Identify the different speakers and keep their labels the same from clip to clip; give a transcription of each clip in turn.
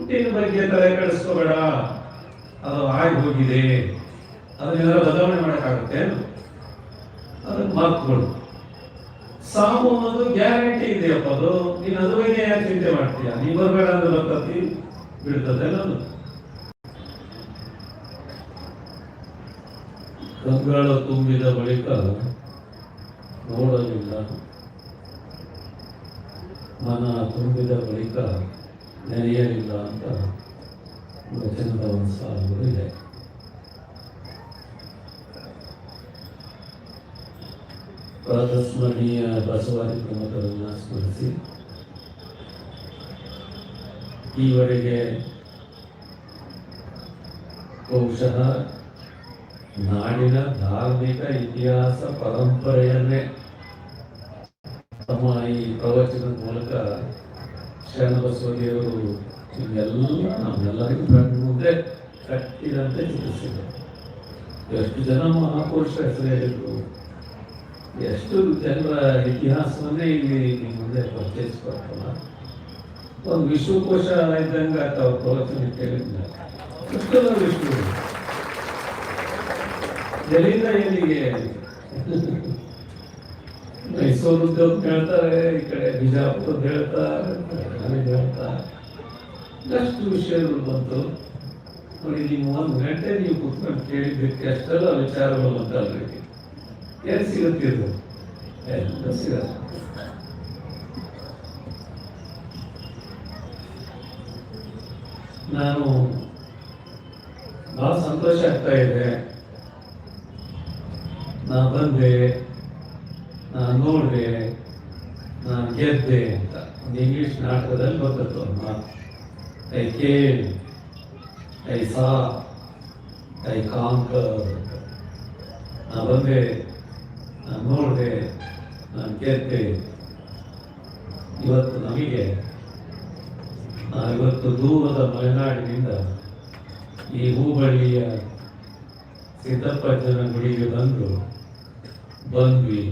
Speaker 1: ಹುಟ್ಟಿನ ಬಗ್ಗೆ ತಲೆ ಕೆಡಿಸ್ಕೋಬೇಡ, ಅದು ಆಗಿ ಹೋಗಿದೆ, ಅದನ್ನೆಲ್ಲ ಬದಲಾವಣೆ ಮಾಡೋಕ್ಕಾಗುತ್ತೆ, ಅದನ್ನು ಮಾತುಗಳು. ಸಾವು ಅನ್ನೋದು ಗ್ಯಾರಂಟಿ ಇದೆಯಪ್ಪ, ಅದು ನೀನು ಅದ್ರ ಬಗ್ಗೆ ಯಾಕೆ ಚಿಂತೆ ಮಾಡ್ತೀಯ? ನೀ ಬರಬೇಡ ಅಂದ್ರೆ ಬರ್ತತಿ, ಬಿಡ್ತದೆ ಅನ್ನೋದು. ಕಂಗಳ ತುಂಬಿದ ಬಳಿಕ ನೋಡಲಿಲ್ಲ, ಮನ ತುಂಬಿದ ಬಳಿಕ ನೆನೆಯಲಿಲ್ಲ ಅಂತ ವಚನದ ಒಂದು ಸಾಲು ಇದೆ. ಪ್ರಾತಸ್ಮರಣೀಯ ಬಸವಾದಿ ಪ್ರಮುಖರನ್ನು ಸ್ಮರಿಸಿ ಈವರೆಗೆ ಬಹುಶಃ ನಾಡಿನ ಧಾರ್ಮಿಕ ಇತಿಹಾಸ ಪರಂಪರೆಯನ್ನೇ ತಮ್ಮ ಈ ಪ್ರವಚನದ ಮೂಲಕ ಶರಣಬಸವದೇವರು ಎಲ್ಲ ನಮ್ಮೆಲ್ಲರಿಗೂ ಕಣ್ಣು ಮುಂದೆ ಕಟ್ಟಿದಂತೆ ಚಿತ್ರಿಸಿದರು. ಎಷ್ಟು ಜನ ಮಹಾಪುರುಷ ಹೆಸರು ಹೇಳಿದ್ರು, ಎಷ್ಟು ಜನರ ಇತಿಹಾಸವನ್ನೇ ಇಲ್ಲಿ ನಿಮ್ಮ ಮುಂದೆ ಪರಿಚಯಿಸ್ಕೊಡ್ತಲ್ಲ. ಒಂದು ವಿಶ್ವಕೋಶ ಇದ್ದಂಗೆ ಅವ್ರ ಪ್ರವಚನ ಕೇಳಿದ್ನ ಅಷ್ಟೆಲ್ಲ ವಿಶ್ವ ಎಲ್ಲಿಂದ ಎಲ್ಲಿಗೆ. ಮೈಸೂರು ಉದ್ಯೋಗ ಹೇಳ್ತಾರೆ, ಈ ಕಡೆ ಬಿಜಾಪುರ ಹೇಳ್ತಾರೆ, ಹೇಳ್ತಾರೆ, ಎಷ್ಟು ವಿಷಯಗಳು ಬಂತು ನೋಡಿ. ನೀವು 1 ಗಂಟೆ ನೀವು ಕುತ್ಕೊಂಡು ಕೇಳಿದ್ದಕ್ಕೆ ಅಷ್ಟೆಲ್ಲ ವಿಚಾರಗಳು ಬಂತಲ್ರಿ. ಏನು ಸಿಗುತ್ತಿದ್ದು? ಎಲ್ಲ ಸಿಗಲ್ಲ. ನಾನು ಬಹಳ ಸಂತೋಷ ಆಗ್ತಾ ಇದೆ. ನಾನು ಬಂದೆ, ನಾನು ನೋಡಿದೆ, ನಾನು ಗೆದ್ದೆ ಅಂತ ಒಂದು ಇಂಗ್ಲಿಷ್ ನಾಟಕದಲ್ಲಿ ಬರ್ತತ್ತು ಒಂದು ಮಾತು. I came, I saw, I conquer. ನಾನು ಬಂದೆ, ನಾನು ನೋಡಿದೆ, ನಾನು ಗೆದ್ದೆ. ಇವತ್ತು ನಮಗೆ ನಾವಿವತ್ತು ದೂರದ ಮಲೆನಾಡಿನಿಂದ ಈ ಹೂಬಳ್ಳಿಯ ಸಿದ್ದಪ್ಪಜ್ಜನ ಗುಡಿಗೆ ಬಂದ್ವಿ,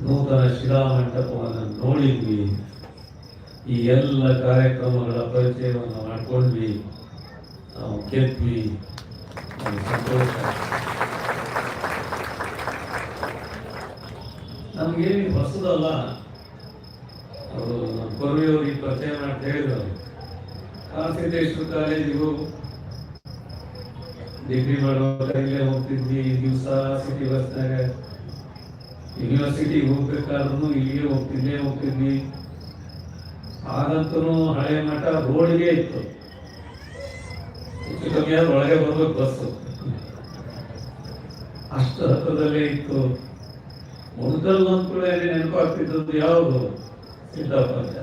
Speaker 1: ನೂತನ ಶಿಲಾಮಂಟಪವನ್ನು ನೋಡಿದ್ವಿ, ಈ ಎಲ್ಲ ಕಾರ್ಯಕ್ರಮಗಳ ಪರಿಚಯವನ್ನು ಮಾಡ್ಕೊಂಡ್ವಿ, ನಾವು ಗೆದ್ವಿ. ಸಂತೋಷ. ನಮಗೇನು ಹೊಸದಲ್ಲ. ಅವರು ನಮ್ಮ ಕೊರವಿಯವ್ರಿಗೆ ಪರಿಚಯ ಮಾಡಿ ಹೇಳಿದ್ರು, ಕಾಸಿದ್ದೇಶ್ವರ ಕಾಲೇಜಿಗೂ ಡಿಗ್ರಿ ಮಾಡುವಾಗ ಇಲ್ಲೇ ಹೋಗ್ತಿದ್ವಿ. ದಿವಸ ಸಿಟಿ ಬಸ್ನಾಗ ಯೂನಿವರ್ಸಿಟಿಗೆ ಹೋಗ್ಬೇಕಾದ್ರೂ ಇಲ್ಲಿಗೆ ಹೋಗ್ತಿದ್ವಿ. ಆಗಂತೂ ಹಳೆ ಮಠ ರೋಡ್ಗೆ ಇತ್ತು, ಹೆಚ್ಚು ಕಮ್ಮಿ ಆದ್ರೆ ಒಳಗೆ ಬರ್ಬೇಕು ಬಸ್ಸು, ಅಷ್ಟು ಹತ್ರದಲ್ಲೇ ಇತ್ತು. ಮುಣಕಲ್ ಅಂದ್ಕೊಳ್ಳೆ ನೆನಪಾಗ್ತಿದ್ದದ್ದು ಯಾವುದು? ಸಿದ್ದಾಪಂಚ.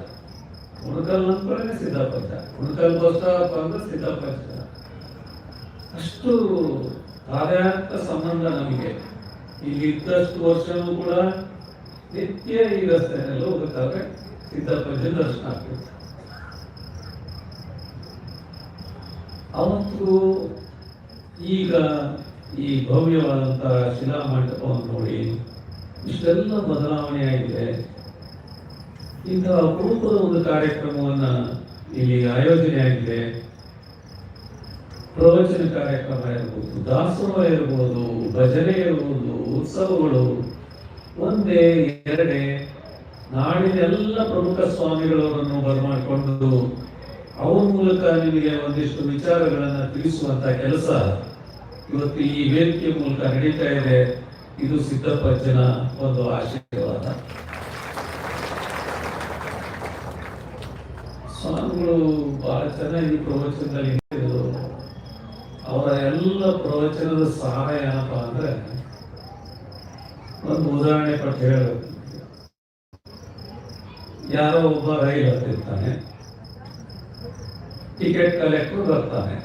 Speaker 1: ಮುಣಕಲ್ ಅಂದ್ಕೊಳ್ಳೆ ಸಿದ್ದಾಪಂಚ, ಮುಣಕಲ್ ಬಸ್ ಸ್ಟಾಪ್ ಅಂದ್ರೆ ಸಿದ್ದಾಪಂಚ. ಅಷ್ಟು ಕಾರ್ಯಾತ್ಮಕ ಸಂಬಂಧ ನಮಗೆ. ಇಲ್ಲಿ ಇದ್ದಷ್ಟು ವರ್ಷವೂ ಕೂಡ ನಿತ್ಯ ಈ ರಸ್ತೆಯಲ್ಲಿ ಹೋಗುತ್ತಾರೆ, ಸಿದ್ದಪ್ಪಜ್ಜ ದರ್ಶನ ಆಗ್ತದೆ. ಅವತ್ತು ಈಗ ಈ ಭವ್ಯವಾದಂತಹ ಶಿಲಾಮಂಟಪವನ್ನು ನೋಡಿ ಇಷ್ಟೆಲ್ಲ ಬದಲಾವಣೆ ಆಗಿದೆ. ಇಂತಹ ಅಪರೂಪದ ಒಂದು ಕಾರ್ಯಕ್ರಮವನ್ನು ಇಲ್ಲಿ ಆಯೋಜನೆ ಆಗಿದೆ. ಪ್ರವಚನ ಕಾರ್ಯಕ್ರಮ ಇರ್ಬೋದು, ದಾಸೋಹ ಇರ್ಬೋದು, ಭಜನೆ ಇರ್ಬೋದು, ಉತ್ಸವಗಳು ಒಂದೇ ಎರಡೇ. ನಾಡಿನ ಎಲ್ಲ ಪ್ರಮುಖ ಸ್ವಾಮಿಗಳವರನ್ನು ಬರಮಾಡಿಕೊಂಡು ಅವರ ಮೂಲಕ ನಿಮಗೆ ಒಂದಿಷ್ಟು ವಿಚಾರಗಳನ್ನು ತಿಳಿಸುವಂತ ಕೆಲಸ ಇವತ್ತು ಈ ವೇದಿಕೆ ಮೂಲಕ ನಡೀತಾ ಇದೆ. ಇದು ಸಿದ್ದಪ್ಪಜ್ಜನ ಒಂದು ಆಶೀರ್ವಾದ. ಸ್ವಾಮಿಗಳು ಬಹಳ ಚೆನ್ನಾಗಿ ಪ್ರವಚನದಲ್ಲಿ ಹೇಳಿದರು. ಅವರ ಎಲ್ಲ ಪ್ರವಚನದ ಸಾರ ಏನಪ್ಪ ಅಂದ್ರೆ, ಒಂದು ಉದಾಹರಣೆ ಕೊಟ್ಟು ಹೇಳಬೇಕು. ಯಾರೋ ಒಬ್ಬ ರೈಲು ಹತ್ತಿರ್ತಾನೆ, ಟಿಕೆಟ್ ಕಲೆಕ್ಟರ್ ಬರ್ತಾನೆ,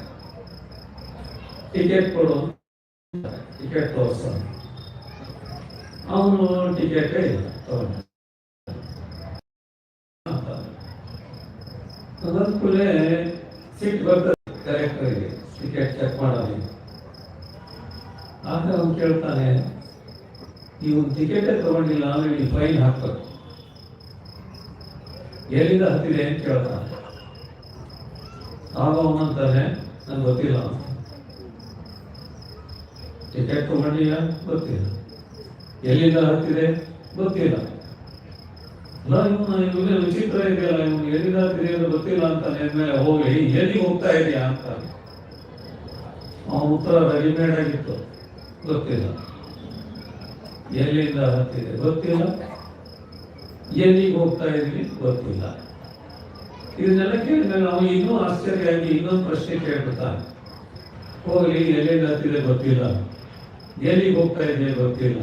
Speaker 1: ಟಿಕೆಟ್ ಕೊಡು, ಟಿಕೆಟ್ ತೋರಿಸ್ತಾನೆ. ಅವನು ಟಿಕೆಟ್ ಇಲ್ಲ ತಗೊಂಡ ಕೂಡಲೇ ಸೀಟ್ ಬರ್ತದೆ ಕಲೆಕ್ಟರ್ಗೆ ಟಿಕೆಟ್ ಚೆಕ್ ಮಾಡೋದು. ಆಗ ಅವನು ಕೇಳ್ತಾನೆ, ನೀವು ಟಿಕೆಟೇ ತಗೊಂಡಿಲ್ಲ ಅಂದ್ರೆ ನೀವು ಫೈನ್ ಹಾಕ್ಬೇಕು. ಎಲ್ಲಿಂದ ಹತ್ತಿದೆ ಅಂತ ಕೇಳ್ತಾನೆ. ಆಗ ಅವನಂತಾನೆ ನಂಗೆ ಗೊತ್ತಿಲ್ಲ, ಟಿಕೆಟ್ ತಗೊಂಡಿಯ ಗೊತ್ತಿಲ್ಲ, ಎಲ್ಲಿಂದ ಹತ್ತಿದೆ ಗೊತ್ತಿಲ್ಲ, ಅಲ್ಲ ಇವನು ವಿಚಿತ್ರ ಇದೆಯಲ್ಲ, ಇವನು ಎಲ್ಲಿಂದ ಹತ್ತಿದೆ ಅಂತ ಗೊತ್ತಿಲ್ಲ ಅಂತಾನೆ ಅಂದ್ಮೇಲೆ ಹೋಗಿ ಎಲ್ಲಿಗೆ ಹೋಗ್ತಾ ಇದೆಯಾ ಅಂತ ಅವನ ಉತ್ತರ ರೆಡಿಮೇಡ್ ಆಗಿತ್ತು, ಗೊತ್ತಿಲ್ಲ. ಎಲ್ಲಿಂದ ಹತ್ತಿದೆ ಗೊತ್ತಿಲ್ಲ, ಎಲ್ಲಿಗೆ ಹೋಗ್ತಾ ಇದೀವಿ ಗೊತ್ತಿಲ್ಲ. ಇದನ್ನೆಲ್ಲ ಕೇಳಿದ್ರೆ ನಾವು ಇನ್ನೂ ಆಶ್ಚರ್ಯವಾಗಿ ಇನ್ನೊಂದು ಪ್ರಶ್ನೆ ಕೇಳ್ಬಿಡ್ತಾನೆ, ಹೋಗ್ಲಿ ಎಲ್ಲಿಂದ ಹತ್ತಿದೆ ಗೊತ್ತಿಲ್ಲ, ಎಲ್ಲಿಗೆ ಹೋಗ್ತಾ ಇದೆಯಾ ಗೊತ್ತಿಲ್ಲ,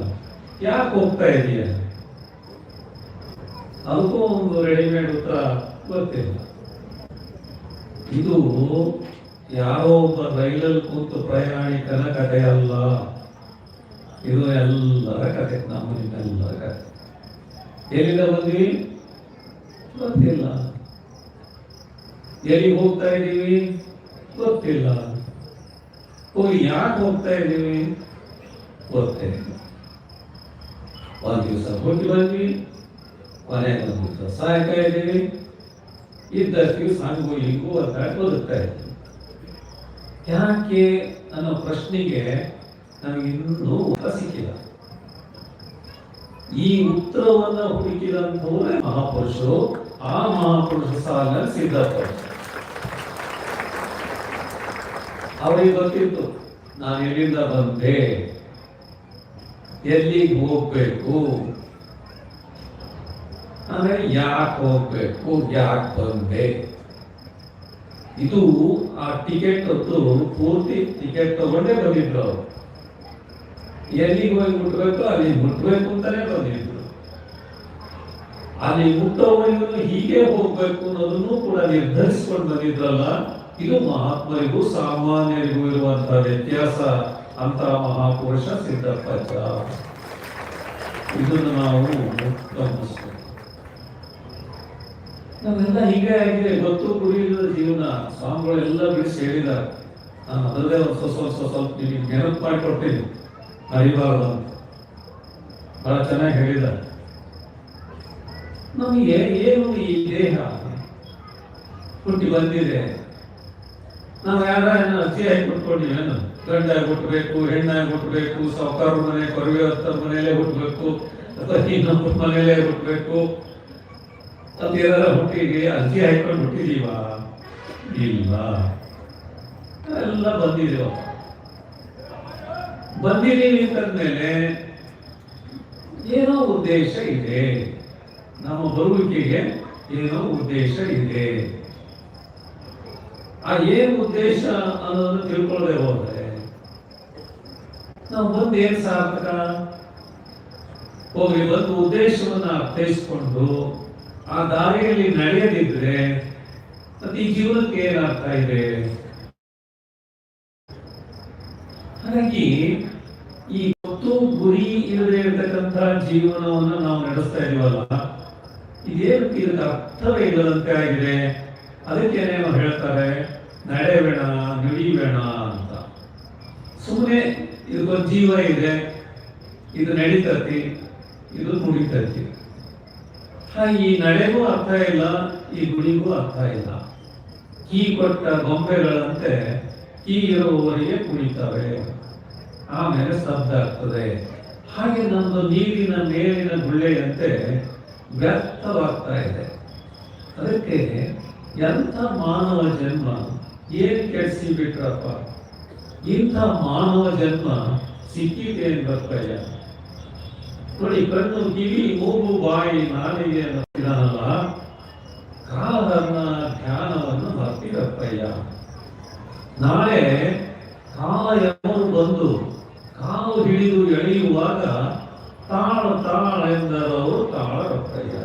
Speaker 1: ಯಾಕೆ ಹೋಗ್ತಾ ಇದೆಯಾ, ಅದಕ್ಕೂ ಒಂದು ರೆಡಿಮೇಡ್ ಉತ್ತರ ಗೊತ್ತಿಲ್ಲ. ಇದು ಯಾರೋ ಒಬ್ಬ ರೈಲಲ್ಲಿ ಕೂತು ಪ್ರಯಾಣಿಕನ ಕಥೆ ಅಲ್ಲ, ಇದು ಎಲ್ಲರ ಕಥೆ, ನಮ್ಮೆಲ್ಲರ ಕಥೆ. ಎಲ್ಲಿಂದ ಬಂದ್ವಿ ಗೊತ್ತಿಲ್ಲ, ಎಲ್ಲಿಗೆ ಹೋಗ್ತಾ ಇದ್ದೀವಿ ಗೊತ್ತಿಲ್ಲ, ಹೋಗಿ ಯಾಕೆ ಹೋಗ್ತಾ ಇದ್ದೀವಿ ಗೊತ್ತಿಲ್ಲ. ಒಂದ್ ದಿವಸ ಹುಟ್ಟಿ ಬಂದ್ವಿ, ಕೊನೆಗೆ ಒಂದು ದಿವಸ ಸಾಯ್ತಾ ಇದ್ದೀವಿ, ಇದ್ದಷ್ಟು ದಿವಸ ಹಂಗೂ ಹಿಂಗೂ ಅಂತ ಬದುಕ್ತಾ ಇದ್ದೀವಿ. ಯಾಕೆ ಅನ್ನೋ ಪ್ರಶ್ನೆಗೆ ನಮಗೆ ಇನ್ನೂ ಉತ್ತರ ಸಿಕ್ಕಿಲ್ಲ. ಈ ಉತ್ತರವನ್ನ ಹುಡುಕಿದಂಥವರೇ ಮಹಾಪುರುಷರು. ಆ ಮಹಾಪುರುಷ ಸಾಲಿನಲ್ಲಿ ಸಿದ್ಧಪ್ಪ, ಅವರಿಗೆ ಗೊತ್ತಿತ್ತು ನಾನು ಎಲ್ಲಿಂದ ಬಂದೆ, ಎಲ್ಲಿಗೆ ಹೋಗ್ಬೇಕು, ಅಂದ್ರೆ ಯಾಕೆ ಹೋಗ್ಬೇಕು, ಯಾಕೆ ಬಂದೆ. ಇದು ಆ ಟಿಕೆಟ್ ಹೊತ್ತು ಪೂರ್ತಿ ಟಿಕೆಟ್ ತಗೊಂಡೇ ಬಂದಿದ್ರು ಅವರು. ಎಲ್ಲಿಗೆ ಹೋಗಿ ಮುಟ್ಬೇಕು ಅಲ್ಲಿ ಮುಟ್ಬೇಕು ಅಂತಾನೆ ಬಂದಿದ್ರು. ಅಲ್ಲಿ ಮುಟ್ಟೋವರೆಗೂ ಹೀಗೆ ಹೋಗ್ಬೇಕು ಅನ್ನೋದನ್ನು ಕೂಡ ನಿರ್ಧರಿಸಿಕೊಂಡು ಬಂದಿದ್ರಲ್ಲ. ಇದು ಮಹಾತ್ಮರಿಗೂ ಸಾಮಾನ್ಯರಿಗೂ ಇರುವಂತಹ ವ್ಯತ್ಯಾಸ ಅಂತ ಮಹಾಪುರುಷ ಸಿದ್ದಪ್ಪಜ್ಜ. ಇದನ್ನು ನಾವು ಗಮನಿಸ್ಬೇಕು. ನಾವೆಲ್ಲ ಹೀಗೆ ಆಗಿದೆ, ಗೊತ್ತು ಗುರಿಯಿಲ್ಲದ ಜೀವನ. ಸ್ವಾಮಿಗಳೆಲ್ಲ ಬಿಡಿಸಿ ಹೇಳಿದ್ದಾರೆ. ನಾನು ಅದರಲ್ಲೇ ಒಂದು ಸ್ವಲ್ಪ ನಿಮಗೆ ನೆನಪು ಮಾಡಿಕೊಡ್ತೀನಿ, ಮರಿಬಾರದು ಅಂತ. ಬಹಳ ಚೆನ್ನಾಗಿ ಹೇಳಿದ್ದಾರೆ. ನಮಗೆ ಏನು ಈ ದೇಹ ಹುಟ್ಟಿ ಬಂದಿದೆ, ನಾವು ಯಾರನ್ನ ಅರ್ಜಿ ಹಾಕಿ ಕೊಟ್ಕೊಂಡಿವೇನು, ಗಂಡಾಗಿ ಹುಟ್ಟಬೇಕು, ಹೆಣ್ಣಾಗಿ ಹುಟ್ಟಬೇಕು, ಸಾವುಕಾರ ಮನೆ ಕೊರವೆ ಹತ್ತರ ಮನೆಯಲ್ಲೇ ಹುಟ್ಟಬೇಕು, ಅಥವಾ ಇನ್ನೊಬ್ಬ ಮನೆಯಲ್ಲೇ ಹುಟ್ಟಬೇಕು ಅಂತ ಏನಾರ ಹುಟ್ಟಿಗೆ ಅರ್ಜಿ ಹಾಕೊಂಡು ಹುಟ್ಟಿದೀವ? ಇಲ್ಲ, ಎಲ್ಲ ಬಂದಿದ್ದೇವ. ಬಂದಿದ್ದೀವಿ ಅಂತಂದ್ಮೇಲೆ ಏನೋ ಉದ್ದೇಶ ಇದೆ, ನಮ್ಮ ಬರುವಿಕೆಗೆ ಏನೋ ಉದ್ದೇಶ ಇದೆ. ಆ ಏನು ಉದ್ದೇಶ ಅನ್ನೋದನ್ನು ತಿಳ್ಕೊಳ್ಳದೆ ಹೋದ್ರೆ ನಾವು ಬಂದು ಏನ್ ಸಾರ್ಥಕ? ಹೋಗಿ ಬಂದು ಉದ್ದೇಶವನ್ನ ಅರ್ಥೈಸಿಕೊಂಡು ಆ ದಾರಿಯಲ್ಲಿ ನಡೆಯದಿದ್ರೆ ಮತ್ತೆ ಈ ಜೀವನಕ್ಕೆ ಏನಾಗ್ತಾ ಇದೆ? ಹಾಗಾಗಿ ಈ ಗೊತ್ತು ಗುರಿ ಇಲ್ಲದೆ ಇರತಕ್ಕಂಥ ಜೀವನವನ್ನು ನಾವು ನಡೆಸ್ತಾ ಇದೀವಲ್ಲ, ಇದೇನಕ್ಕೆ ಇದಕ್ಕೆ ಅರ್ಥವೇ ಇಲ್ಲದಂತೆ ಆಗಿದೆ. ಅದಕ್ಕೇನೆ ಹೇಳ್ತಾರೆ ನಡೆಬೇಡ ನುಡಿಬೇಡ ಅಂತ. ಸುಮ್ಮನೆ ಇದಕ್ಕೊಂದು ಜೀವ ಇದೆ, ಇದು ನಡೀತತಿ, ಇದು ನುಡಿತತಿ. ಈ ನಡೆಗೂ ಅರ್ಥ ಇಲ್ಲ, ಈ ಗುಡಿಗೂ ಅರ್ಥ ಇಲ್ಲ. ಕೀ ಕೊಟ್ಟ ಗೊಂಬೆಗಳಂತೆ ಕೀ ಇರುವವರಿಗೆ ಕುಣಿತವೆ, ಆಮೇಲೆ ಸ್ತಬ್ಧ ಆಗ್ತದೆ. ಹಾಗೆ ನಮ್ದು ನೀರಿನ ಮೇಲಿನ ಗುಳ್ಳೆಯಂತೆ ವ್ಯರ್ಥವಾಗ್ತಾ ಇದೆ. ಅದಕ್ಕೆ ಎಂಥ ಮಾನವ ಜನ್ಮ ಏನು ಕೆಡಿಸಿ ಬಿಟ್ರಪ್ಪ, ಇಂಥ ಮಾನವ ಜನ್ಮ ಸಿಕ್ಕಿದೆ ಅನ್ಬೇಕಯ್ಯ. ನೋಡಿ, ಕಣ್ಣು ಕಿವಿ ಮೂಗು ಬಾಯಿ ನಾಲಿಗೆ ಅನ್ನೋಲ್ಲ, ಕಾಲಧರ್ಮ ಧ್ಯಾನವನ್ನು ಬರ್ತಿರಪ್ಪಯ್ಯ. ನಾಳೆ ಕಾಲ ಯಮನು ಬಂದು ಕಾಲು ಹಿಡಿದು ಎಳೆಯುವಾಗ ತಾಳ ತಾಳ ಎಂದರವರು ತಾಳರಪ್ಪಯ್ಯ.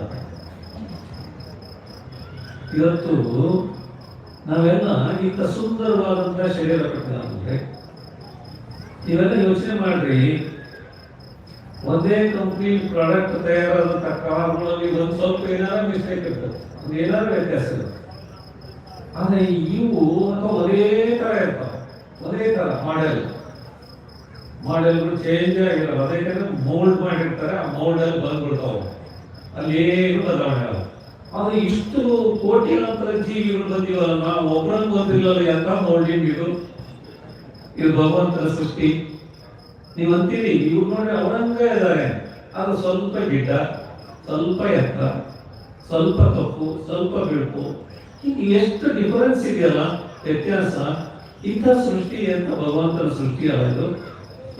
Speaker 1: ಇವತ್ತು ನಾವೆಲ್ಲ ಇಂಥ ಸುಂದರವಾದಂತಹ ಶರೀರ ಕಟ್ಟಿದ್ರೆ ನೀವೆಲ್ಲ ಯೋಚನೆ ಮಾಡ್ರಿ, ಒಂದೇ ಕಂಪ್ನಿ ಪ್ರಾಡಕ್ಟ್ ತಯಾರಾದಂತಹ ಕಾರ್ಗಳಲ್ಲಿ ಒಂದು ಸ್ವಲ್ಪ ಏನಾರ ಮಿಸ್ಟೇಕ್ ಇರ್ತದೆ, ಏನಾರ ವ್ಯತ್ಯಾಸ ಇರುತ್ತೆ. ಆದ್ರೆ ಇವು ಅಥವಾ ಒಂದೇ ತರ ಇರ್ತಾವೆ, ಒಂದೇ ತರ ಮಾಡೆಲ್ಗಳು ಚೇಂಜ್ ಆಗಿರಲ್ಲ. ಅದಕ್ಕೆ ಮೋಲ್ಡ್ ಮಾಡಿರ್ತಾರೆ, ಆ ಮೋಲ್ಡ್ ಅಲ್ಲಿ ಬಂದ್ಬಿಡ್ತಾವೆ, ಅಲ್ಲಿ ಏನು ಬದಲಾವಣೆ ಆಗಲ್ಲ. ಆದ್ರೆ ಇಷ್ಟು ಕೋಟಿಗಳಂತರ ಜೀವಿಗಳು ಬಂದಿವಲ್ಲ, ನಾವು ಒಬ್ಬರನ್ನು ಬಂದಿಲ್ಲಲ್ಲ, ಎಂತ ಮೋಲ್ಡಿಂಗ್ ಇದು ಭಗವಂತನ ಸೃಷ್ಟಿ. ನೀವು ಅಂತೀರಿ ಇವ್ರು ನೋಡಿ ಅವರಂಗ ಇದ್ದಾರೆ, ಅದು ಸ್ವಲ್ಪ ಗಿಡ್ಡ, ಸ್ವಲ್ಪ ಎತ್ತರ, ಸ್ವಲ್ಪ ಕಪ್ಪು, ಸ್ವಲ್ಪ ಬಿಳುಪು, ಈಗ ಎಷ್ಟು ಡಿಫರೆನ್ಸ್ ಇದೆಯಲ್ಲ, ವ್ಯತ್ಯಾಸ. ಇಂಥ ಸೃಷ್ಟಿ ಅಂತ ಭಗವಂತನ ಸೃಷ್ಟಿ ಅಲ್ಲ ಇದು.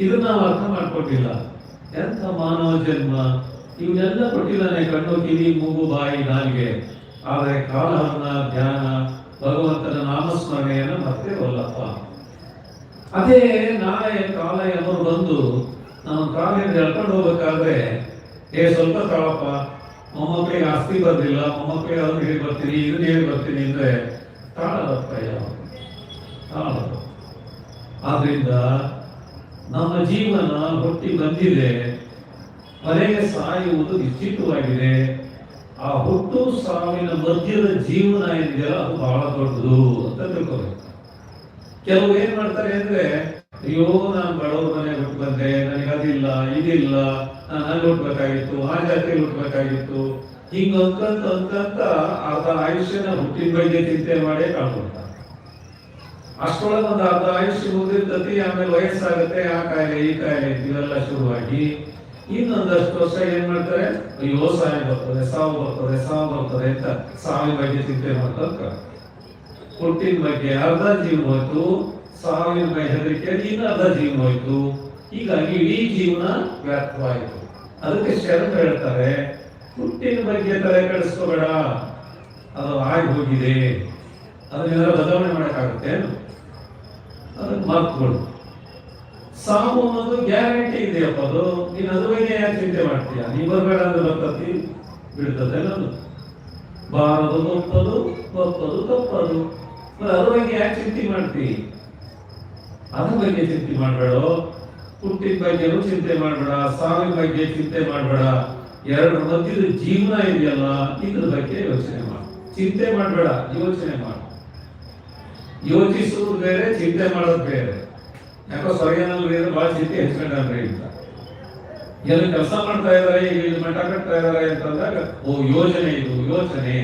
Speaker 1: ಇದನ್ನ ನಾವು ಅರ್ಥ ಮಾಡ್ಕೊಟ್ಟಿಲ್ಲ. ಎಂಥ ಮಾನವ ಜನ್ಮ, ಇವನ್ನೆಲ್ಲ ಕೊಟ್ಟಿದ್ದಾನೆ, ಕಣ್ಣು, ಕಿವಿ, ಮೂಗು, ಬಾಯಿ, ನಾಲಿಗೆ. ಆದರೆ ಕಾಲಹರಣ, ಧ್ಯಾನ, ಭಗವಂತನ ನಾಮಸ್ಮರಣೆಯನ್ನು ಮರ್ತೇವಲ್ಲಪ್ಪ. ಅದೇ ನಾಳೆ ಕಾಲ ಅನ್ನೋರು ಬಂದು ನಾವು ಕಾಲಿಂದ ಎಳ್ಕೊಂಡು ಹೋಗ್ಬೇಕಾದ್ರೆ, ಸ್ವಲ್ಪ ತಾಳಪ್ಪ, ಮೊಮ್ಮಕ್ಕಳಿಗೆ ಆಸ್ತಿ ಬರ್ಲಿಲ್ಲ, ಮೊಮ್ಮಕ್ಕಳಿಗೆ ಅದನ್ನು ಹೇಳಿ ಬರ್ತೀನಿ, ಇದನ್ನ ಹೇಳಿ ಬರ್ತೀನಿ ಅಂದ್ರೆ ತಾಳದಪ್ಪ ಯಾವ ತಾಳದು. ಆದ್ರಿಂದ ನಮ್ಮ ಜೀವನ ಹುಟ್ಟಿ ಬಂದಿದೆ, ಮನೆಗೆ ಸಾಯುವುದು ನಿಶ್ಚಿತವಾಗಿದೆ. ಆ ಹುಟ್ಟು ಸಾವಿನ ಮಧ್ಯದ ಜೀವನ ಏನಿದೆಯಲ್ಲ ಅದು ಬಹಳ ದೊಡ್ಡದು ಅಂತ ತಿಳ್ಕೋಬೇಕು. ಕೆಲವು ಏನ್ ಮಾಡ್ತಾರೆ ಅಂದ್ರೆ, ಅಯ್ಯೋ ನಾನು ಬಡವ್ರ ಮನೆ ಹುಟ್ಟು ಬಂದೆ, ನನಗೆ ಅದಿಲ್ಲ ಇದಿಲ್ಲ, ನಾನು ಅಲ್ಲಿ ಹುಟ್ಬೇಕಾಗಿತ್ತು, ಆ ಜಾತಿಯಲ್ಲಿ ಹುಟ್ಬೇಕಾಗಿತ್ತು, ಹಿಂಗ ಅನ್ಕಂತ ಅರ್ಧ ಆಯುಷ್ಯನ ಹುಟ್ಟಿನ ಬಗ್ಗೆ ಚಿಂತೆ ಮಾಡೇ ಕಳ್ಕೊಳ್ತಾರೆ. ಅಷ್ಟೊಳಗೆ ಒಂದು ಅರ್ಧ ಆಯುಷ್ಯ ಮುಗಿದಿರ್ತತಿ, ಆಮೇಲೆ ವಯಸ್ಸಾಗುತ್ತೆ, ಆ ಕಾಯಿಲೆ ಈ ಕಾಯಿಲೆ ಇವೆಲ್ಲ ಶುರುವಾಗಿ ಇನ್ನೊಂದಷ್ಟು ವರ್ಷ ಏನ್ ಮಾಡ್ತಾರೆ, ಅಯ್ಯೋ ಸಾವು ಬರ್ತದೆ, ಸಾವು ಬರ್ತದೆ, ಸಾವು ಬರ್ತದೆ ಅಂತ ಸಾವಿನ ಬಗ್ಗೆ ಚಿಂತೆ ಮಾಡ್ತಾರೆ. ಹುಟ್ಟಿನ ಬಗ್ಗೆ ಅರ್ಧ ಜೀವನ ಹೋಯ್ತು, ಸಾವಿನ ಬಗ್ಗೆ ಹೆದರಿಕೆ ಇನ್ನು ಅರ್ಧ ಜೀವನ ಹೋಯ್ತು. ಹೀಗಾಗಿ ಇಡೀ ಜೀವನ ವ್ಯರ್ಥವಾಯಿತು. ಅದಕ್ಕೆ ಶರಣ ಹೇಳ್ತಾರೆ, ಹುಟ್ಟಿನ ಬಗ್ಗೆ ತಲೆ ಕೆಡಿಸ್ಕೋಬೇಡ, ಅದು ಆಗಿ ಹೋಗಿದೆ, ಅದನ್ನೆಲ್ಲ ಬದಲಾವಣೆ ಮಾಡಕ್ಕಾಗುತ್ತೆ, ಅದನ್ನ ಮರ್ತ್ಕೊಡು. ಸಾವು ಅನ್ನೋದು ಗ್ಯಾರಂಟಿ ಇದೆಯಪ್ಪ, ಅದು ನೀನು ಅದ್ರ ಬಗ್ಗೆ ಯಾಕೆ ಚಿಂತೆ ಮಾಡ್ತೀಯ? ನೀ ಬರಬೇಡ ಅಂದ್ರೆ ಬರ್ತತಿ, ಬಿಡ್ತದೆ ಅನ್ನೋದು. ಬಾರದು ಒಪ್ಪದು, ಒಪ್ಪದು ತಪ್ಪದು, ಅದ್ರ ಬಗ್ಗೆ ಯಾಕೆ ಚಿಂತೆ ಮಾಡ್ತೀವಿ? ಅದ್ರ ಬಗ್ಗೆ ಚಿಂತೆ ಮಾಡಬೇಡ, ಹುಟ್ಟಿನ ಬಗ್ಗೆನೂ ಚಿಂತೆ ಮಾಡಬೇಡ, ಸಾವಿನ ಬಗ್ಗೆ ಚಿಂತೆ ಮಾಡಬೇಡ. ಎರಡರ ಮಧ್ಯದ ಜೀವನ ಇದೆಯಲ್ಲ, ಇದ್ರ ಬಗ್ಗೆ ಯೋಚನೆ ಮಾಡು. ಚಿಂತೆ ಮಾಡಬೇಡ, ಯೋಚನೆ ಮಾಡು. ಯೋಚಿಸುವುದು ಬೇರೆ, ಚಿಂತೆ ಮಾಡೋದು ಬೇರೆ. ಯಾಕೋ ಸರಿಯಾನಲ್ಲಿ ಬಹಳ ಚಿಂತೆ ಹೆಚ್ಕೊಂಡ್ರಿ ಅಂತ, ಎಲ್ಲ ಕೆಲಸ ಮಾಡ್ತಾ ಇದಾರೆ, ಈಗ ಮಠ ಕಟ್ತಾ ಇದಾರೆ ಅಂತಂದಾಗ, ಓ ಯೋಜನೆ, ಇದು ಯೋಚನೆ,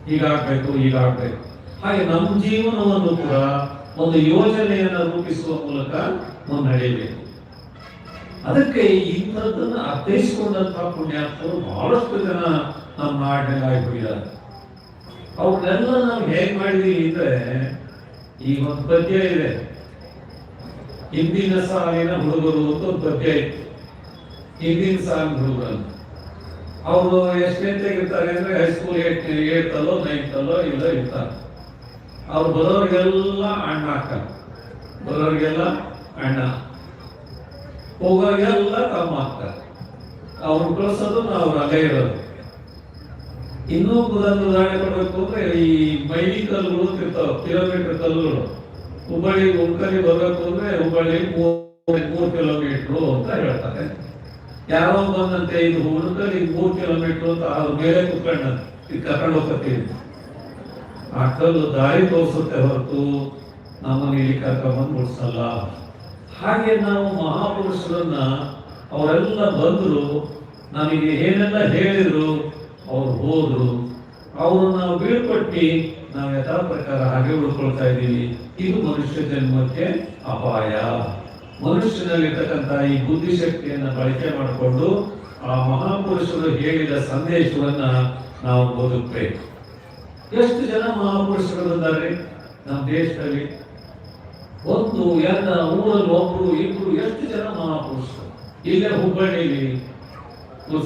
Speaker 1: ಹೀಗಾಗ್ಬೇಕು ಹೀಗಾಗ್ಬೇಕು. ಹಾಗೆ ನಮ್ಮ ಜೀವನವನ್ನು ಕೂಡ ಒಂದು ಯೋಜನೆಯನ್ನು ರೂಪಿಸುವ ಮೂಲಕ ಮುನ್ನಡೆಯಬೇಕು. ಅದಕ್ಕೆ ಇಂಥದ್ದನ್ನು ಅರ್ಥೈಸಿಕೊಂಡಂತಹ ಪುಣ್ಯಾತ್ಮರು ಬಹಳಷ್ಟು ಜನ ನಮ್ಮ ನಾಡಿನಲ್ಲಿ ಆಗಿಬಿಟ್ಟಿದ್ದಾರೆ. ಅವ್ರನ್ನೆಲ್ಲ ನಾವು ಹೇಗ್ ಮಾಡಿದೀವಿ ಅಂದ್ರೆ, ಈಗ ಒಂದು ಪದ್ಯ ಇದೆ, ಹಿಂದಿನ ಸಾಲಿನ ಹುಡುಗರು ಅಂತ ಒಂದು ಪದ್ಯ ಇತ್ತು. ಹಿಂದಿನ ಸಾಲಿನ ಹುಡುಗರು ಅವರು ಎಷ್ಟೆಂತಾಗಿರ್ತಾರೆ ಅಂದ್ರೆ, ಹೈಸ್ಕೂಲ್ 8th ಅಲ್ಲೋ 9th ಅಲ್ಲೋ ಇಲ್ಲ ಇರ್ತಾರೆ. ಅವ್ರು ಬರೋರಿಗೆಲ್ಲ ಅಣ್ಣ ಅಕ್ಕ, ಬರೋರಿಗೆಲ್ಲ ಅಣ್ಣ, ಹೋಗೋರಿಗೆಲ್ಲ ತಮ್ಮ ಅಕ್ಕ. ಅವ್ರು ಕಳಿಸೋದು ನಾವು ಅಲ್ಲೇ ಇರೋದು. ಇನ್ನೂ ಉದಾಹರಣೆ ಕೊಡ್ಬೇಕು ಅಂದ್ರೆ, ಈ ಮೈಲಿ ಕಲ್ಲುಗಳು ಇರ್ತಾವ, ಕಿಲೋಮೀಟರ್ ಕಲ್ಲುಗಳು. ಹುಬ್ಬಳ್ಳಿ ಉಳ್ಕಲಿ ಬರ್ಬೇಕು ಅಂದ್ರೆ ಹುಬ್ಬಳ್ಳಿ 3 ಕಿಲೋಮೀಟರ್ ಅಂತ ಹೇಳ್ತಾರೆ. ಯಾರೋ ಬಂದಂತೆ ಇದು ಹುಡುಕಲಿ 3 ಕಿಲೋಮೀಟರ್ ಅಂತ ಅದ್ರ ಮೇಲೆ ಕುತ್ಕೊಂಡ ಕರ್ಕೊಂಡು ಹೋಗ್ತೀವಿ. ಆ ಕಲ್ಲು ದಾರಿ ತೋರಿಸುತ್ತೆ ಹೊರತು ನಮ್ಮನ್ನು ಇಲ್ಲಿ ಕರ್ಕೊಂಡ್ಬಂದು ಮುಡ್ಸಲ್ಲ. ಹಾಗೆ ನಾವು ಮಹಾಪುರುಷರನ್ನ, ಅವರೆಲ್ಲ ಬಂದ್ರು, ನಮಗೆ ಏನೆಲ್ಲ ಹೇಳಿದ್ರು, ಅವ್ರು ಹೋದ್ರು, ಅವರು ನಾವು ಬೀಳ್ಕೊಟ್ಟಿ ನಾವು ಯಥಾ ಪ್ರಕಾರ ಹಾಗೆ ಉಳ್ಕೊಳ್ತಾ ಇದ್ದೀವಿ. ಇದು ಮನುಷ್ಯ ಜನ್ಮಕ್ಕೆ ಅಪಾಯ. ಮನುಷ್ಯನಲ್ಲಿರ್ತಕ್ಕಂಥ ಈ ಬುದ್ಧಿಶಕ್ತಿಯನ್ನು ಬಳಕೆ ಮಾಡಿಕೊಂಡು ಆ ಮಹಾಪುರುಷರು ಹೇಳಿದ ಸಂದೇಶವನ್ನ ನಾವು ಬದುಕಬೇಕು. ಎಷ್ಟು ಜನ ಮಹಾಪುರುಷರು ಬಂದಾರೆ ನಮ್ಮ ದೇಶದಲ್ಲಿ? 1, 2 ಊರಲ್ಲಿ 1, 2 ಎಷ್ಟು ಜನ ಮಹಾಪುರುಷರು? ಇಲ್ಲೇ ಹುಬ್ಬಳ್ಳಿಲಿ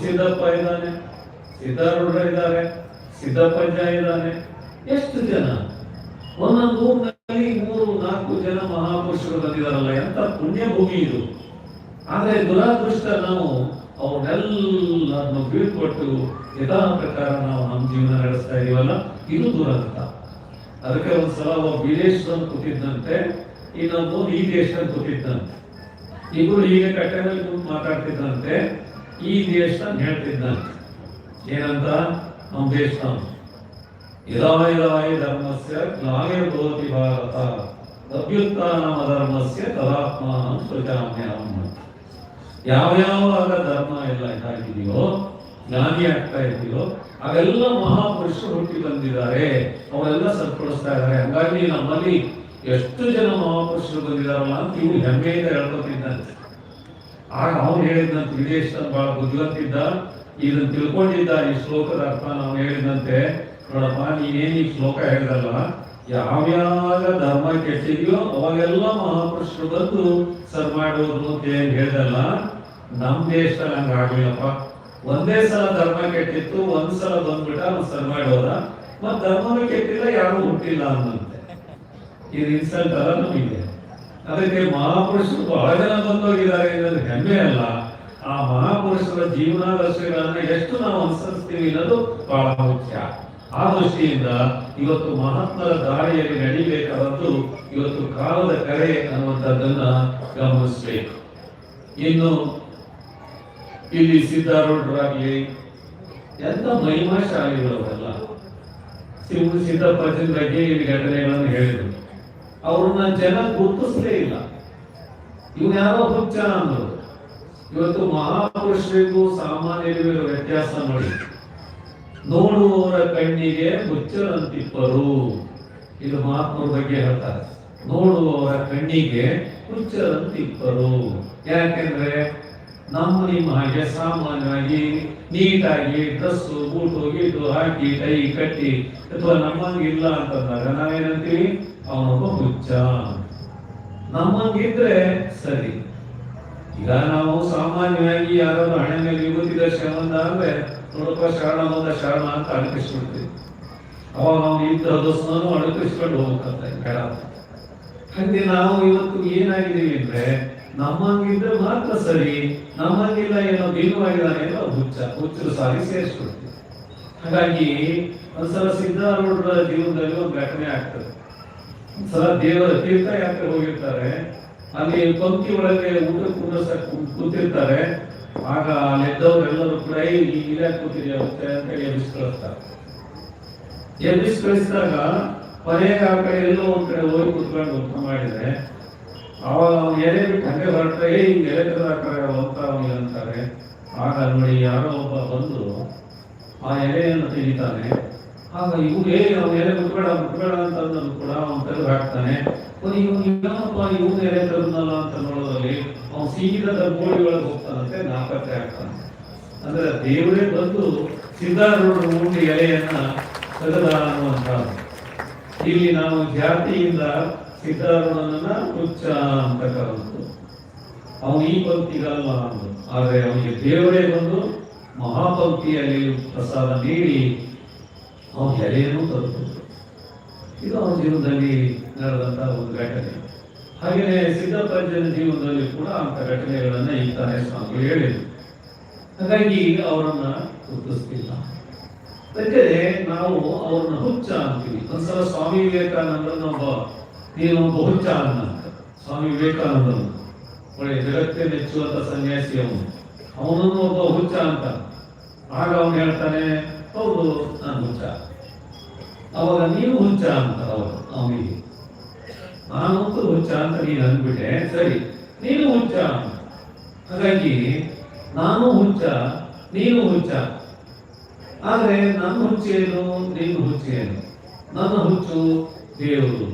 Speaker 1: ಸಿದ್ದಪ್ಪ ಇದ್ದಾನೆ, ಸಿದ್ದಾರೂಢ ಇದ್ದಾರೆ, ಸಿದ್ದಪ್ಪಜ್ಜ ಇದ್ದಾನೆ. ಎಷ್ಟು ಜನ? ಒಂದೊಂದು ಊರಿನಲ್ಲಿ 3, 4 ಜನ ಮಹಾಪುರುಷರು ಬಂದಿದಾರಲ್ಲ, ಎಂತ ಪುಣ್ಯ ಭೂಮಿ ಇದು. ಆದ್ರೆ ದುರಾದೃಷ್ಟ, ನಾವು ಅವನ್ನೆಲ್ಲರನ್ನು ಬೀಳ್ಕೊಟ್ಟು ಯಥಾ ಪ್ರಕಾರ ನಾವು ನಮ್ಮ ಜೀವನ ನಡೆಸ್ತಾ ಇದೀವಲ್ಲ, ಇದು ದುರಂತ. ಅದಕ್ಕೆ ಒಂದ್ಸಲ ಒಬ್ಬ ವಿದೇಶದಲ್ಲಿ ಕೂತಿದ್ದಂತೆ, ಇನ್ನೊಬ್ಬ ಈ ದೇಶದಲ್ಲಿ ಕೂತಿದ್ದಂತೆ. ಇಬ್ರು ಹೀಗೆ ಕಟ್ಟೆನಲ್ಲಿ ಕೂತು ಮಾತಾಡ್ತಿದ್ದಂತೆ. ಈ ದೇಶನ ಹೇಳ್ತಿದ್ದಂತೆ, ಏನಂತ? ನಮ್ಮ ದೇಶನ ಯದಾಯದಾಯ ಧರ್ಮಸ್ಯ ಗ್ಲಾನಿರ್ಭವತಿ ಭಾರತ ಅಭ್ಯುತ್ಥಾನಮ ಧರ್ಮಸ್ಯ ತದಾತ್ಮಾನಂ ಸೃಜಾಮ್ಯಹಂ. ಯಾವ್ಯಾವಾಗ ಧರ್ಮ ಎಲ್ಲ ಇದಾಗಿದೆಯೋ ಜ್ಞಾನಿ ಆಗ್ತಾ ಇದ್ದೀರೋ ಅವೆಲ್ಲ ಮಹಾಪುರುಷರು ಹುಟ್ಟಿ ಬಂದಿದ್ದಾರೆ, ಅವರೆಲ್ಲ ಸತ್ಪಡಿಸ್ತಾ ಇದ್ದಾರೆ. ಹಾಗಾಗಿ ನಮ್ಮಲ್ಲಿ ಎಷ್ಟು ಜನ ಮಹಾಪುರುಷರು ಬಂದಿದಾರಲ್ಲ ಅಂತ ಇವ್ರು ಹೆಮ್ಮೆಯಿಂದ ಹೇಳ್ಕೊತಿದ್ದಂತೆ. ಆಗ ಅವನು ಹೇಳಿದಂತೆ, ವಿದೇಶ ಬಹಳ ಬುದ್ಧಿವಂತಿದ್ದ, ಇದನ್ನು ತಿಳ್ಕೊಂಡಿದ್ದ ಈ ಶ್ಲೋಕದ ಅರ್ಥ. ನಾವು ಹೇಳಿದಂತೆ, ನೋಡಪ್ಪ ನೀನೇನು ಈ ಶ್ಲೋಕ ಹೇಳಿದಲ್ಲ, ಯಾವ್ಯಾವ ಧರ್ಮ ಕೆಟ್ಟಿದೆಯೋ ಅವಾಗೆಲ್ಲ ಮಹಾಪುರುಷರು ಬಂದು ಸರ್ ಮಾಡೋದು ಅಂತ ಏನ್ ಹೇಳ್ದಲ್ಲ, ನಮ್ ದೇಶದಲ್ಲಿ ಹಂಗಾಗ್ಲಿಲ್ಲಪ್ಪ. ಒಂದೇ ಸಲ ಧರ್ಮ ಕೆಟ್ಟಿತ್ತು, ಒಂದ್ಸಲ ಬಂದ್ಬಿಟ್ಟ ಒಂದ್ ಸರ್ ಮಾಡೋದ, ಮತ್ ಧರ್ಮನೂ ಕೆಟ್ಟಿಲ್ಲ, ಯಾರು ಹುಟ್ಟಿಲ್ಲ ಅನ್ನಂತೆ. ಇದು ಇನ್ಸಲ್ಟ್ ಅಲ್ಲ ನಮಗೆ. ಅದಕ್ಕೆ ಮಹಾಪುರುಷರು ಬಹಳ ಜನ ಬಂದೋಗಿದ್ದಾರೆ ಅನ್ನೋದು ಹೆಮ್ಮೆ ಅಲ್ಲ, ಆ ಮಹಾಪುರುಷರ ಜೀವನಾದರ್ಶಗಳನ್ನ ಎಷ್ಟು ನಾವು ಅನುಸರಿಸ್ತೀವಿ ಅನ್ನೋದು ಬಹಳ ಮುಖ್ಯ. ಆ ದೃಷ್ಟಿಯಿಂದ ಇವತ್ತು ಮಹಾತ್ಮರ ದಾರಿಯಲ್ಲಿ ನಡಿಬೇಕಾದದ್ದು ಇವತ್ತು ಕಾಲದ ಕರೆ ಅನ್ನುವಂಥದ್ದನ್ನ ಗಮನಿಸಬೇಕು. ಇನ್ನು ಇಲ್ಲಿ ಸಿದ್ಧಾರೂಢರಾಗ್ಲಿ ಎಂತ ಮಹಿಮಾಶಾಲಿಗಳವರೆಲ್ಲ ಸಿದ್ದಪ್ಪನ ಬಗ್ಗೆ ಇಲ್ಲಿ ಘಟನೆಗಳನ್ನು ಹೇಳಿದರು. ಅವ್ರನ್ನ ಜನ ಗುರುತಿಸಲೇ ಇಲ್ಲ, ಇವ್ನು ಯಾರೋ ಹುಚ್ಚ ಅಂದರು. ಇವತ್ತು ಮಹಾಪುರುಷರಿಗೂ ಸಾಮಾನ್ಯರಿಗೂ ವ್ಯತ್ಯಾಸ ನೋಡಿ. ನೋಡುವವರ ಕಣ್ಣಿಗೆ ಹುಚ್ಚರಂತಿಪ್ಪರು, ಇದು ಮಹಾತ್ಮರ ಬಗ್ಗೆ ಹೇಳ್ತಾರೆ. ನೋಡುವವರ ಕಣ್ಣಿಗೆ ಹುಚ್ಚರಂತಿಪ್ಪರು. ಯಾಕೆಂದ್ರೆ ನಿಮ್ಮ ಹಾಗೆ ಸಾಮಾನ್ಯವಾಗಿ ನೀಟಾಗಿ ಡ್ರೆಸ್ಸು ಬೂಟು ಗೀಟು ಹಾಕಿ ಟೈ ಕಟ್ಟಿ ಅಥವಾ ನಮ್ಮಂಗಿಲ್ಲ ಅಂತಂದಾಗ ನಾವೇನಂತೀವಿ, ಅವನೊಬ್ಬ ಹುಚ್ಚ. ನಮ್ಮಂಗಿದ್ರೆ ಸರಿ. ಈಗ ನಾವು ಸಾಮಾನ್ಯವಾಗಿ ಯಾರಾದ್ರೂ ಹಣೆ ಮೇಲೆ ವಿಭೂತಿ ದರ್ಶನ ಅಂದ್ರೆ ನೋಡಪ್ಪ ಶರಣ ಬಂದ ಶರಣ ಅಂತ ಅಡಕಿಸ್ಬಿಡ್ತೀವಿ. ಅವಾಗ ನಾವು ಇದ್ದ ದೋಸ್ತನೂ ಅಡಕಿಸ್ಕೊಂಡು ಹೋಗ್ಬೇಕಂತ ಬೇಡ. ಹಾಗೆ ನಾವು ಇವತ್ತು ಏನಾಗಿದ್ದೀವಿ ಅಂದ್ರೆ, ನಮ್ಮಂಗಿದ್ರೆ ಮಾತ್ರ ಸರಿ, ನಮ್ಮಂಗಿಲ್ಲ ಏನೋ ಭಿನ್ನವಾಗಿದ್ದಾನೆ ಏನೋ ಹುಚ್ಚರು ಸಾರಿ ಸೇರಿಸ್ಬಿಡ್ತೀವಿ. ಹಾಗಾಗಿ ಒಂದ್ಸಲ ಸಿದ್ಧಾರೂಢರ ಜೀವನದಲ್ಲಿ ಒಂದು ಘಟನೆ ಆಗ್ತದೆ. ಒಂದ್ಸಲ ದೇವರ ತೀರ್ಥಯಾತ್ರೆ ಹೋಗಿರ್ತಾರೆ, ಅಲ್ಲಿ ಪಂಕ್ತಿ ಒಳಗೆ ಊಟ ಕೂತಿರ್ತಾರೆ. ಆಗ ಅಲ್ಲೆದ್ದವರೆಲ್ಲರೂ ಕೂಡ ಇಲ್ಲೇ ಕೂತಿದೆ ಅಂತ ಹೇಳಿ ಎಬ್ಬಿಸ್ಕಳಿಸ್ತಾರೆ. ಎಬ್ಬಿಸ್ಕಳಿಸಿದಾಗ ಕೊನೆಗೆ ಆ ಕಡೆ ಎಲ್ಲೋ ಒಂದ್ ಕಡೆ ಹೋಗಿ ಕೂತ್ಕೊಂಡು ಊಟ ಮಾಡಿದ್ರೆ, ಅವಾಗ ಅವ್ನು ಎಲೆ ಬಿಟ್ಟು ಹಂಗೆ ಹೊರಟ್ರೆ ಹಿಂಗೆ ಎಲೆ ಕಡೆ ಹೋಗ್ತಾ ಅವನಿಗೆ ಅಂತಾರೆ. ಆಗ ನೋಡಿ ಯಾರೋ ಒಬ್ಬ ಬಂದು ಆ ಎಲೆಯನ್ನು ತೆಗಿತಾನೆ. ಆಗ ಇವ್ಗೆ ಅವ್ನ ಎಲೆ ಮುಟ್ಬೇಡ ಅಂತ ಅಂದ್ರು ಕೂಡ ಅವ್ನು ತೆಗೆದು ಹಾಕ್ತಾನೆ. ಏನಪ್ಪ ಇವನು ಎಲೆ ತರುನಲ್ಲ ಅಂತ ನೋಡೋದ್ರಲ್ಲಿ ಅವ್ನು ಸೀದಾ ಗೋಳಿ ಒಳಗೆ ಹೋಗ್ತಾನಂತೆ, ನಾಪತ್ತೆ ಆಗ್ತಾನೆ. ಅಂದ್ರೆ ದೇವರೇ ಬಂದು ಸಿದ್ಧಾರೂಢರ ಉಂಡಿ ಎಲೆಯನ್ನ ತೆಗೆದ ಅನ್ನುವಂತ. ಇಲ್ಲಿ ನಾವು ಜಾತಿಯಿಂದ ಸಿದ್ಧಾರೂಢನನ್ನ ಹುಚ್ಚ ಅಂತ ಕರೆದು, ಅವನು ಈ ಪಂಕ್ತಿಗಲ್ಲ ಅಂದ್ರು. ಆದ್ರೆ ಅವನಿಗೆ ದೇವರೇ ಬಂದು ಮಹಾಪಂಕ್ತಿಯಲ್ಲಿ ಪ್ರಸಾದ ನೀಡಿ ಅವನ ಎಲೆಯನ್ನು ತರುವುದು. ಇದು ಅವನ ಜೀವನದಲ್ಲಿ ನಡೆದಂತಹ ಒಂದು ಘಟನೆ. ಹಾಗೆಯೇ ಸಿದ್ದಪ್ಪಜ್ಜನ ಜೀವನದಲ್ಲಿ ಕೂಡ ಅಂತ ಘಟನೆಗಳನ್ನ ಈ ತಾನೇ ಸ್ವಾಮಿಗಳು ಹೇಳಿದರು. ಹಾಗಾಗಿ ಅವರನ್ನ ಗುರುತಿಸ್ತಿಲ್ಲ. ಯಾಕಂದ್ರೆ ನಾವು ಅವ್ರನ್ನ ಹುಚ್ಚ ಅಂತೀವಿ. ಒಂದ್ಸಲ ಸ್ವಾಮಿ ವಿವೇಕಾನಂದನೊಬ್ಬ ನೀನೊಬ್ಬ ಹುಚ್ಚ ಅನ್ನ ಸ್ವಾಮಿ ವಿವೇಕಾನಂದನು ಒಳ್ಳೆ ಜಗತ್ತೇ ಮೆಚ್ಚುವಂತ ಸನ್ಯಾಸಿ ಅವನನ್ನು ಒಬ್ಬ ಹುಚ್ಚ ಅಂತ. ಆಗ ಅವನು ಹೇಳ್ತಾನೆ, ಹೌದು ನಾನು ಹುಚ್ಚ. ಅವಾಗ ನೀವು ಹುಚ್ಚ ಅಂತ ಅವನಿಗೆ, ನಾನಂತೂ ಹುಚ್ಚ ಅಂತ ನೀನು ಅಂದ್ಬಿಟ್ಟೆ, ಸರಿ ನೀನು ಹುಚ್ಚ ಅಂತ. ಹಾಗಾಗಿ ನಾನು ಹುಚ್ಚ, ನೀನು ಹುಚ್ಚ. ಆದ್ರೆ ನನ್ನ ಹುಚ್ಚೇನು, ನೀನು ಹುಚ್ಚೇನು? ನನ್ನ ಹುಚ್ಚು ದೇವರು,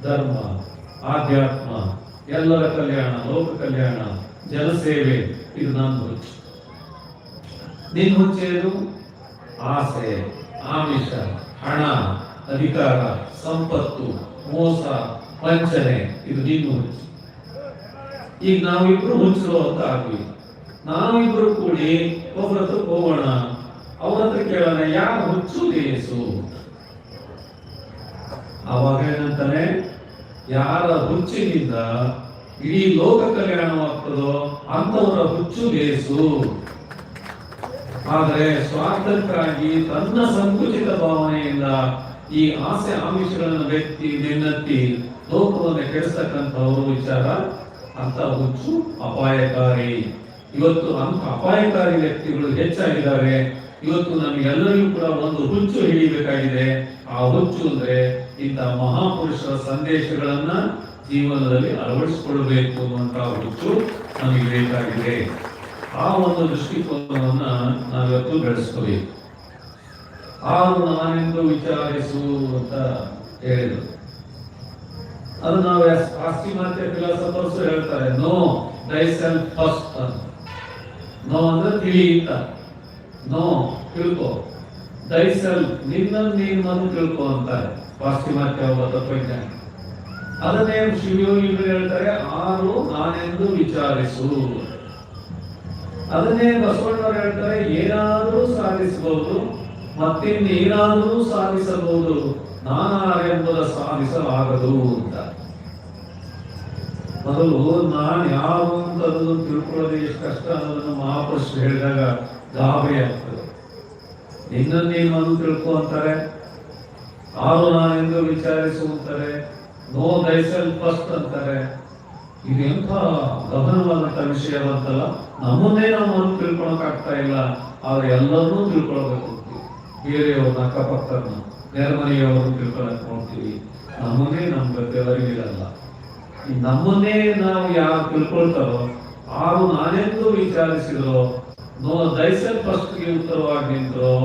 Speaker 1: ಧರ್ಮ, ಆಧ್ಯಾತ್ಮ, ಎಲ್ಲರ ಕಲ್ಯಾಣ, ಲೋಕ ಕಲ್ಯಾಣ, ಜನಸೇವೆ, ಇದು ನನ್ನ ಹುಚ್ಚು. ನಿನ್ನ ಹುಚ್ಚೇನು? ಆಸೆ, ಆಮಿಷ, ಹಣ, ಅಧಿಕಾರ, ಸಂಪತ್ತು, ಮೋಸ, ವಂಚನೆ, ಇದು ನಿನ್ನ ಹುಚ್ಚು. ಈಗ ನಾವಿಬ್ರು ಹುಚ್ಚರು ಅಂತ ಆಗ್ಲಿ. ನಾವಿಬ್ರು ಕೂಡಿ ಒಬ್ಬರ ಹತ್ರ ಹೋಗೋಣ, ಅವರ ಹತ್ರ ಕೇಳೋಣ ಯಾರು ಹುಚ್ಚು ಲೇಸು. ಅವಾಗ ಏನಂತಾನೆ, ಯಾರ ಹುಚ್ಚಿನಿಂದ ಇಡೀ ಲೋಕ ಕಲ್ಯಾಣವಾಗ್ತದೋ ಅಂತವರ ಹುಚ್ಚು ಲೇಸು. ಆದರೆ ಸ್ವಾರ್ಥಕ್ಕಾಗಿ ತನ್ನ ಸಂಕುಚಿತ ಭಾವನೆಯಿಂದ ಈ ಆಸೆ ಆಮಿಷಗಳನ್ನು ವ್ಯಕ್ತಿ ಬೆನ್ನತ್ತಿ ಲೋಕವನ್ನು ಕೆಡಿಸ್ತಕ್ಕಂಥವರು ವಿಚಾರ, ಅಂತ ಹುಚ್ಚು ಅಪಾಯಕಾರಿ. ಇವತ್ತು ಅಂತ ಅಪಾಯಕಾರಿ ವ್ಯಕ್ತಿಗಳು ಹೆಚ್ಚಾಗಿದ್ದಾರೆ. ಇವತ್ತು ನಮಗೆಲ್ಲರಿಗೂ ಕೂಡ ಒಂದು ಹುಚ್ಚು ಹಿಡಿಯಬೇಕಾಗಿದೆ. ಆ ಹುಚ್ಚು ಅಂದ್ರೆ ಇಂಥ ಮಹಾಪುರುಷರ ಆ ಒಂದು ದೃಷ್ಟಿಕೋನವನ್ನ ನಾವಿವತ್ತು ಬೆಳೆಸ್ಕೋಬೇಕು. ಆರು ನಾನೆಂದು ವಿಚಾರಿಸು ಅಂತ ಹೇಳಿದರು. ಅದು ನಾವು ಪಾಶ್ಚಿಮಾತ್ಯ ಫಿಲಾಸಫರ್ಸ್ ಹೇಳ್ತಾರೆ, ನೋ ದೈ ಸೆಲ್ಫ್ ಫಸ್ಟ್ ಅಂತ. ನೋ ಅಂದ್ರೆ ತಿಳಿ ಅಂತ, ನೋ ತಿಳ್ಕೊ, ದೈ ಸೆಲ್ಫ್ ನಿನ್ನನ್ನು ನೀನು ಮೊದಲು ತಿಳ್ಕೊ ಅಂತಾರೆ ಪಾಶ್ಚಿಮಾತ್ಯ ಒಬ್ಬ ತತ್ವಜ್ಞಾನಿ. ಅದನ್ನೇ ಶಿವಯೋಗಿಗಳು ಹೇಳ್ತಾರೆ, ಆರು ನಾನೆಂದು ವಿಚಾರಿಸು. ಅದನ್ನೇ ಬಸವಣ್ಣವರು ಹೇಳ್ತಾರೆ, ಏನಾದರೂ ಸಾಧಿಸಬಹುದು, ಮತ್ತಿನ್ನೇನಾದರೂ ಸಾಧಿಸಬಹುದು, ನಾನಾರೆಂಬುದ ಸಾಧಿಸಲಾಗದು ಅಂತ. ಮೊದಲು ನಾನು ಯಾರು ಅಂತ ಅದನ್ನು ತಿಳ್ಕೊಳ್ಳೋದು ಎಷ್ಟು ಕಷ್ಟ ಅನ್ನೋದನ್ನು ಮಹಾಪುರುಷರು ಹೇಳಿದಾಗ ಗಾಬರಿ ಆಗ್ತದೆ. ನಿನ್ನನ್ನು ನೀನು ಮೊದಲು ತಿಳ್ಕೊ ಅಂತಾರೆ, ಆರು ನಾನೆಂದು ವಿಚಾರಿಸು ಅಂತಾರೆ, ನೋ ದೈ ಸೆಲ್ಫ್ ಫಸ್ಟ್ ಅಂತಾರೆ. ಇದು ಎಂಥ ಗಹನವಾದಂತ ವಿಷಯ ಬಂತಲ್ಲ. ನಮ್ಮನ್ನೇ ನಾವು ತಿಳ್ಕೊಳಕ್ ಆಗ್ತಾ ಇಲ್ಲ, ಆದ್ರೆ ಎಲ್ಲರನ್ನೂ ತಿಳ್ಕೊಳ್ಬೇಕು. ಬೇರೆಯವ್ರನ್ನ, ಅಕ್ಕಪಕ್ಕನ, ನೆರೆಮನೆಯವ್ರನ್ನ ತಿಳ್ಕೊಳಕ್ ನೋಡ್ತೀವಿ. ನಮ್ಮನ್ನೇ ನಮ್ಮ ಬಗ್ಗೆ ಅರಿವಿರಲ್ಲ. ನಮ್ಮನ್ನೇ ನಾವು ಯಾರು ತಿಳ್ಕೊಳ್ತಾರೋ, ಆರು ನಾನೆಂದು ವಿಚಾರಿಸಿದ್ರು, ನೋ ದೈ ಸೆಲ್ಫ್ ಫಸ್ಟ್ಗೆ ಉತ್ತರವಾಗಿ ನಿಂತರೋ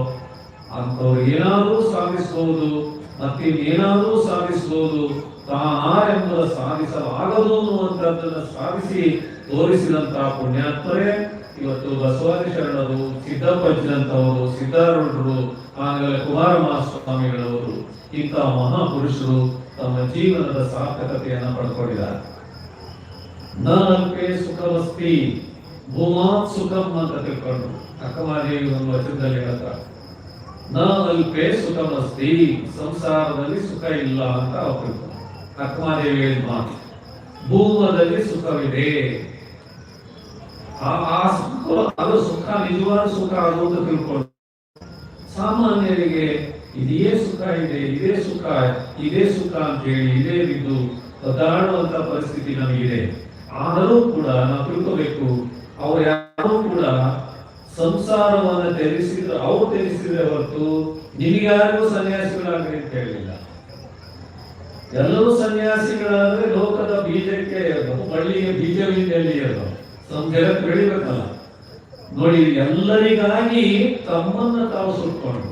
Speaker 1: ಅಂಥವ್ರು ಏನಾದರೂ ಸಾಧಿಸಬಹುದು, ಮತ್ತಿನ್ನೇನಾದರೂ ಸಾಧಿಸಬಹುದು, ತಾನಾರೆಂಬುದ ಸಾಧಿಸಲಾಗದು ಅನ್ನುವಂಥದ್ದನ್ನು ಸಾಧಿಸಿ ತೋರಿಸಿದಂತಹ ಪುಣ್ಯಾತ್ಮರೇ ಇವತ್ತು ಬಸವಾದಿ ಶರಣರು, ಸಿದ್ದಪ್ಪಜ್ಜನಂತವರು, ಸಿದ್ಧಾರೂಢರು, ಆಮೇಲೆ ಕುಮಾರಮಹಾಸ್ವಾಮಿಗಳವರು, ಇಂತಹ ಮಹಾಪುರುಷರು ತಮ್ಮ ಜೀವನದ ಸಾರ್ಥಕತೆಯನ್ನು ಪಡ್ಕೊಂಡಿದ್ದಾರೆ. ನ ಅಲ್ಪೇ ಸುಖವಸ್ತಿ ಭೂಮಾತ್ ಸುಖಂ ಅಂತ ತಿಳ್ಕೊಂಡ್ರು. ಅಕ್ಕಮಾದೇವಿ ಒಂದು ವಚನದಲ್ಲಿ ಹೇಳ್ತಾರೆ, ನ ಅಲ್ಪೇ ಸುಖವಸ್ತಿ, ಸಂಸಾರದಲ್ಲಿ ಸುಖ ಇಲ್ಲ ಅಂತ ಅವ್ರು ಅಕ್ಕಮಾದೇವಿ ಹೇಳಿದ ಮಾತು. ಭೂಮದಲ್ಲಿ ಸುಖವಿದೆ, ಆ ಸುಖ, ಅದು ಸುಖ ನಿಜವಾದ ಸುಖ ಅದು ಅಂತ ತಿಳ್ಕೊಂಡು ಸಾಮಾನ್ಯರಿಗೆ ಇದೇ ಸುಖ ಇದೆ, ಇದೇ ಸುಖ, ಇದೇ ಸುಖ ಅಂತ ಹೇಳಿ ಇದೇ ಬಿದ್ದು ಒದ್ದಾಡುವಂತ ಪರಿಸ್ಥಿತಿ ನಮಗಿದೆ. ಆದರೂ ಕೂಡ ನಾವು ತಿಳ್ಕೋಬೇಕು, ಅವ್ರು ಯಾರು ಕೂಡ ಸಂಸಾರವನ್ನು ತ್ಯಜಿಸಿದ್ರೆ ಅವ್ರು ತ್ಯಜಿಸಿದ್ರೆ ಹೊರತು ನಿನಗ್ಯಾರಿಗೂ ಸನ್ಯಾಸಿಗಳಾಗ್ರಿ ಅಂತ ಹೇಳಿಲ್ಲ. ಎಲ್ಲರೂ ಸನ್ಯಾಸಿಗಳಾದ್ರೆ ಲೋಕದ ಬೀಜಕ್ಕೆ ಬಳ್ಳಿಗೆ ಬೀಜವಿದ್ದಲ್ಲಿ ಜಗತ್ತು ಬೆಳಿಬೇಕಲ್ಲ. ನೋಡಿ, ಎಲ್ಲರಿಗಾಗಿ ತಮ್ಮನ್ನ ತಾವು ಸುಟ್ಕೊಂಡು,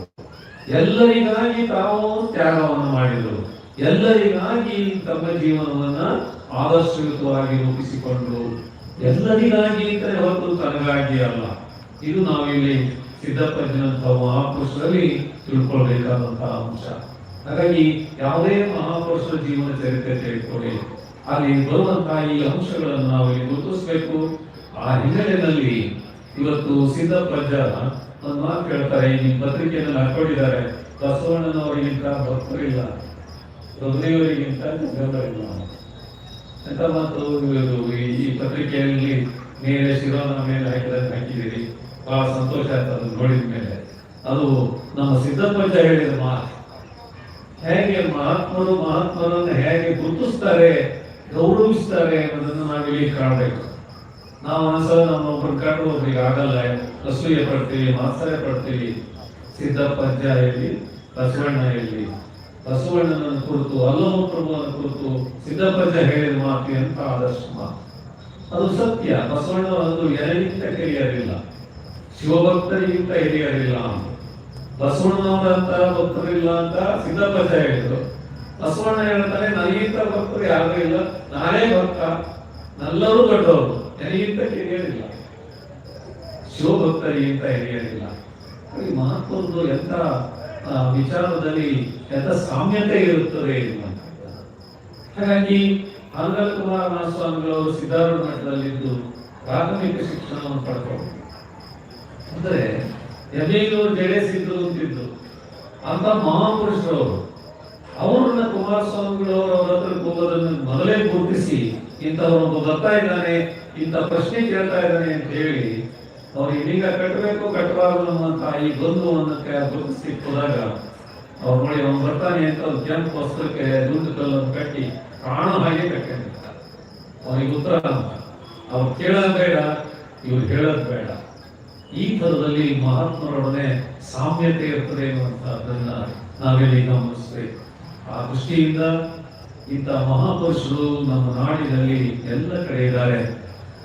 Speaker 1: ಎಲ್ಲರಿಗಾಗಿ ತಾವು ತ್ಯಾಗವನ್ನು ಮಾಡಿದರು, ಎಲ್ಲರಿಗಾಗಿ ತಮ್ಮ ಜೀವನವನ್ನ ಆದರ್ಶಯುತವಾಗಿ ರೂಪಿಸಿಕೊಂಡ್ರು. ಎಲ್ಲರಿಗಾಗಿ ಅಂತ ಹೊರತು ತನಗಾಗಿ ಅಲ್ಲ. ಇದು ನಾವಿಲ್ಲಿ ಸಿದ್ದಪ್ಪಜ್ಜನಂತಹ ಮಹಾಪುರುಷರಲ್ಲಿ ತಿಳ್ಕೊಳ್ಬೇಕಾದಂತಹ ಅಂಶ. ಹಾಗಾಗಿ ಯಾವುದೇ ಮಹಾಪುರುಷರ ಜೀವನ ಚರಿತ್ರೆ ತಿಳ್ಕೊಳ್ಳಿ, ಅಲ್ಲಿ ಬರುವಂತಹ ಈ ಅಂಶಗಳನ್ನು ನಾವು ಇಲ್ಲಿ ಗುರುತಿಸಬೇಕು. ಆ ಹಿನ್ನೆಲೆಯಲ್ಲಿ ಇವತ್ತು ಸಿದ್ದಪ್ಪಜ್ಜ ಒಂದು ಮಾತು ಕೇಳ್ತಾರೆ, ಈ ಪತ್ರಿಕೆಯನ್ನು ಹಾಕೊಂಡಿದ್ದಾರೆ, ಬಸವಣ್ಣನವರಿಗಿಂತ ಭಕ್ತರಿಲ್ಲ, ರುದ್ರಿಯವರಿಗಿಂತ ಜಗವರಿಲ್ಲ ಅಂತ ಮಾತು ಈ ಪತ್ರಿಕೆಯಲ್ಲಿ ಮೇಲೆ ಶಿರೋನ ಮೇಲೆ ಹಾಕಿದ್ದೀರಿ. ಬಹಳ ಸಂತೋಷ ಆಯ್ತು ಅದನ್ನು ನೋಡಿದ ಮೇಲೆ. ಅದು ನಮ್ಮ ಸಿದ್ದಪ್ಪಜ್ಜ ಹೇಳಿದ ಮಾತು. ಹೇಗೆ ಮಹಾತ್ಮರನ್ನು ಹೇಗೆ ಗುರುತಿಸ್ತಾರೆ, ಗೌರವಿಸ್ತಾರೆ ಅನ್ನೋದನ್ನು ನಾವಿಲ್ಲಿ ಕಾಣಬೇಕು. ನಾವು ಒಂದ್ಸಲ ನಮ್ಮೊಬ್ಬರು ಕಂಡು ಒಬ್ಬರಿಗೆ ಆಗಲ್ಲ, ಅಸೂಯೆ ಪಡ್ತೀವಿ, ಮಾತ್ಸರ್ಯ ಪಡ್ತೀವಿ. ಸಿದ್ದಪ್ಪಜ್ಜ ಹೇಳಿ, ಬಸವಣ್ಣ ಹೇಳಿ, ಬಸವಣ್ಣನನ್ನು ಕುರಿತು, ಅಲ್ಲಮ ಪ್ರಭುವನ್ನು ಕುರಿತು ಸಿದ್ದಪ್ಪಜ್ಜ ಹೇಳಿದ ಮಾತು ಅಂತ ಆದರ್ಶ ಮಾತು. ಅದು ಸತ್ಯ. ಬಸವಣ್ಣ ಒಂದು ಎರಗಿಂತ ಹಿರಿಯರಿಲ್ಲ, ಶಿವಭಕ್ತರಿಗಿಂತ ಹಿರಿಯರಿಲ್ಲ ಅಂತ. ಬಸವಣ್ಣನವರಂತ ಭಕ್ತರಿಲ್ಲ ಅಂತ ಸಿದ್ದಪ್ಪಜ್ಜ ಹೇಳಿದ್ರು. ಬಸವಣ್ಣ ಹೇಳ್ತಾರೆ, ನನಗಿಂತ ಭಕ್ತರು ಯಾರು ಇಲ್ಲ, ನಾನೇ ಭಕ್ತ, ನಲ್ಲರೂ ದೊಡ್ಡವರು, ನನಗಿಂತ ಹಿರಿಯರಿಲ್ಲ, ಶಿವಭಕ್ತರಿಗಿಂತ ಹಿರಿಯರಿಲ್ಲ. ಈ ಮಹತ್ವದ್ದು ಎಂತ ವಿಚಾರದಲ್ಲಿ ಎಂತ ಸಾಮ್ಯತೆ ಇರುತ್ತದೆ ಅಂತ. ಹಾಗಾಗಿ ಹಾನಗಲ್ ಕುಮಾರ ಮಹಾಸ್ವಾಮಿಗಳವರು ಸಿದ್ಧಾರೂಢ ಮಠದಲ್ಲಿದ್ದು ಪ್ರಾಥಮಿಕ ಶಿಕ್ಷಣವನ್ನು ಪಡ್ಕೊಂಡು, ಅಂದ್ರೆ ಎಮ್ಮೆಗಳವರು ಜಡೆಸಿದ್ರು ಅಂತಿದ್ರು ಅಂತ ಮಹಾಪುರುಷರವರು. ಅವರನ್ನ ಕುಮಾರಸ್ವಾಮಿಗಳವರು ಅವರ ಹತ್ರ ಹೋಗೋದನ್ನು ಮೊದಲೇ ಗುರುತಿಸಿ, ಇಂಥವರೊಬ್ಬ ಬರ್ತಾ ಇದ್ದಾನೆ, ಇಂಥ ಪ್ರಶ್ನೆ ಕೇಳ್ತಾ ಇದ್ದಾನೆ ಅಂತ ಹೇಳಿ ಅವ್ರು ಇದೀಗ ಕಟ್ಟಬೇಕು ಕಟ್ಟಬಾರದು ಅನ್ನುವಂತ ಈ ಗೊಂದಲವನ್ನು ಗುರುತಿಸ್ಲಿಕ್ಕೆ ಹೋದಾಗ ಅವ್ರು ನೋಡಿ ಅವ್ನು ಬರ್ತಾನೆ ಅಂತ ಕೆಂಪು ವಸ್ತ್ರಕ್ಕೆ ದುಂಡು ಕಲ್ಲನ್ನು ಕಟ್ಟಿ ಪ್ರಾಣ ಹಾಗೆ ಕಟ್ಟಿರ್ತಾರೆ. ಅವನಿಗೆ ಉತ್ತರ ಅವ್ರು ಕೇಳೋದು ಬೇಡ, ಇವ್ರು ಹೇಳೋದು ಬೇಡ. ಈ ಥರದಲ್ಲಿ ಮಹಾತ್ಮರೊಡನೆ ಸಾಮ್ಯತೆ ಇರ್ತದೆ ಅನ್ನುವಂಥದ್ದನ್ನ ನಾವಿಲ್ಲಿ ಗಮನಿಸಬೇಕು. ಆ ದೃಷ್ಟಿಯಿಂದ ಇಂಥ ಮಹಾಪುರುಷರು ನಮ್ಮ ನಾಡಿನಲ್ಲಿ ಎಲ್ಲ ಕಡೆ ಇದ್ದಾರೆ.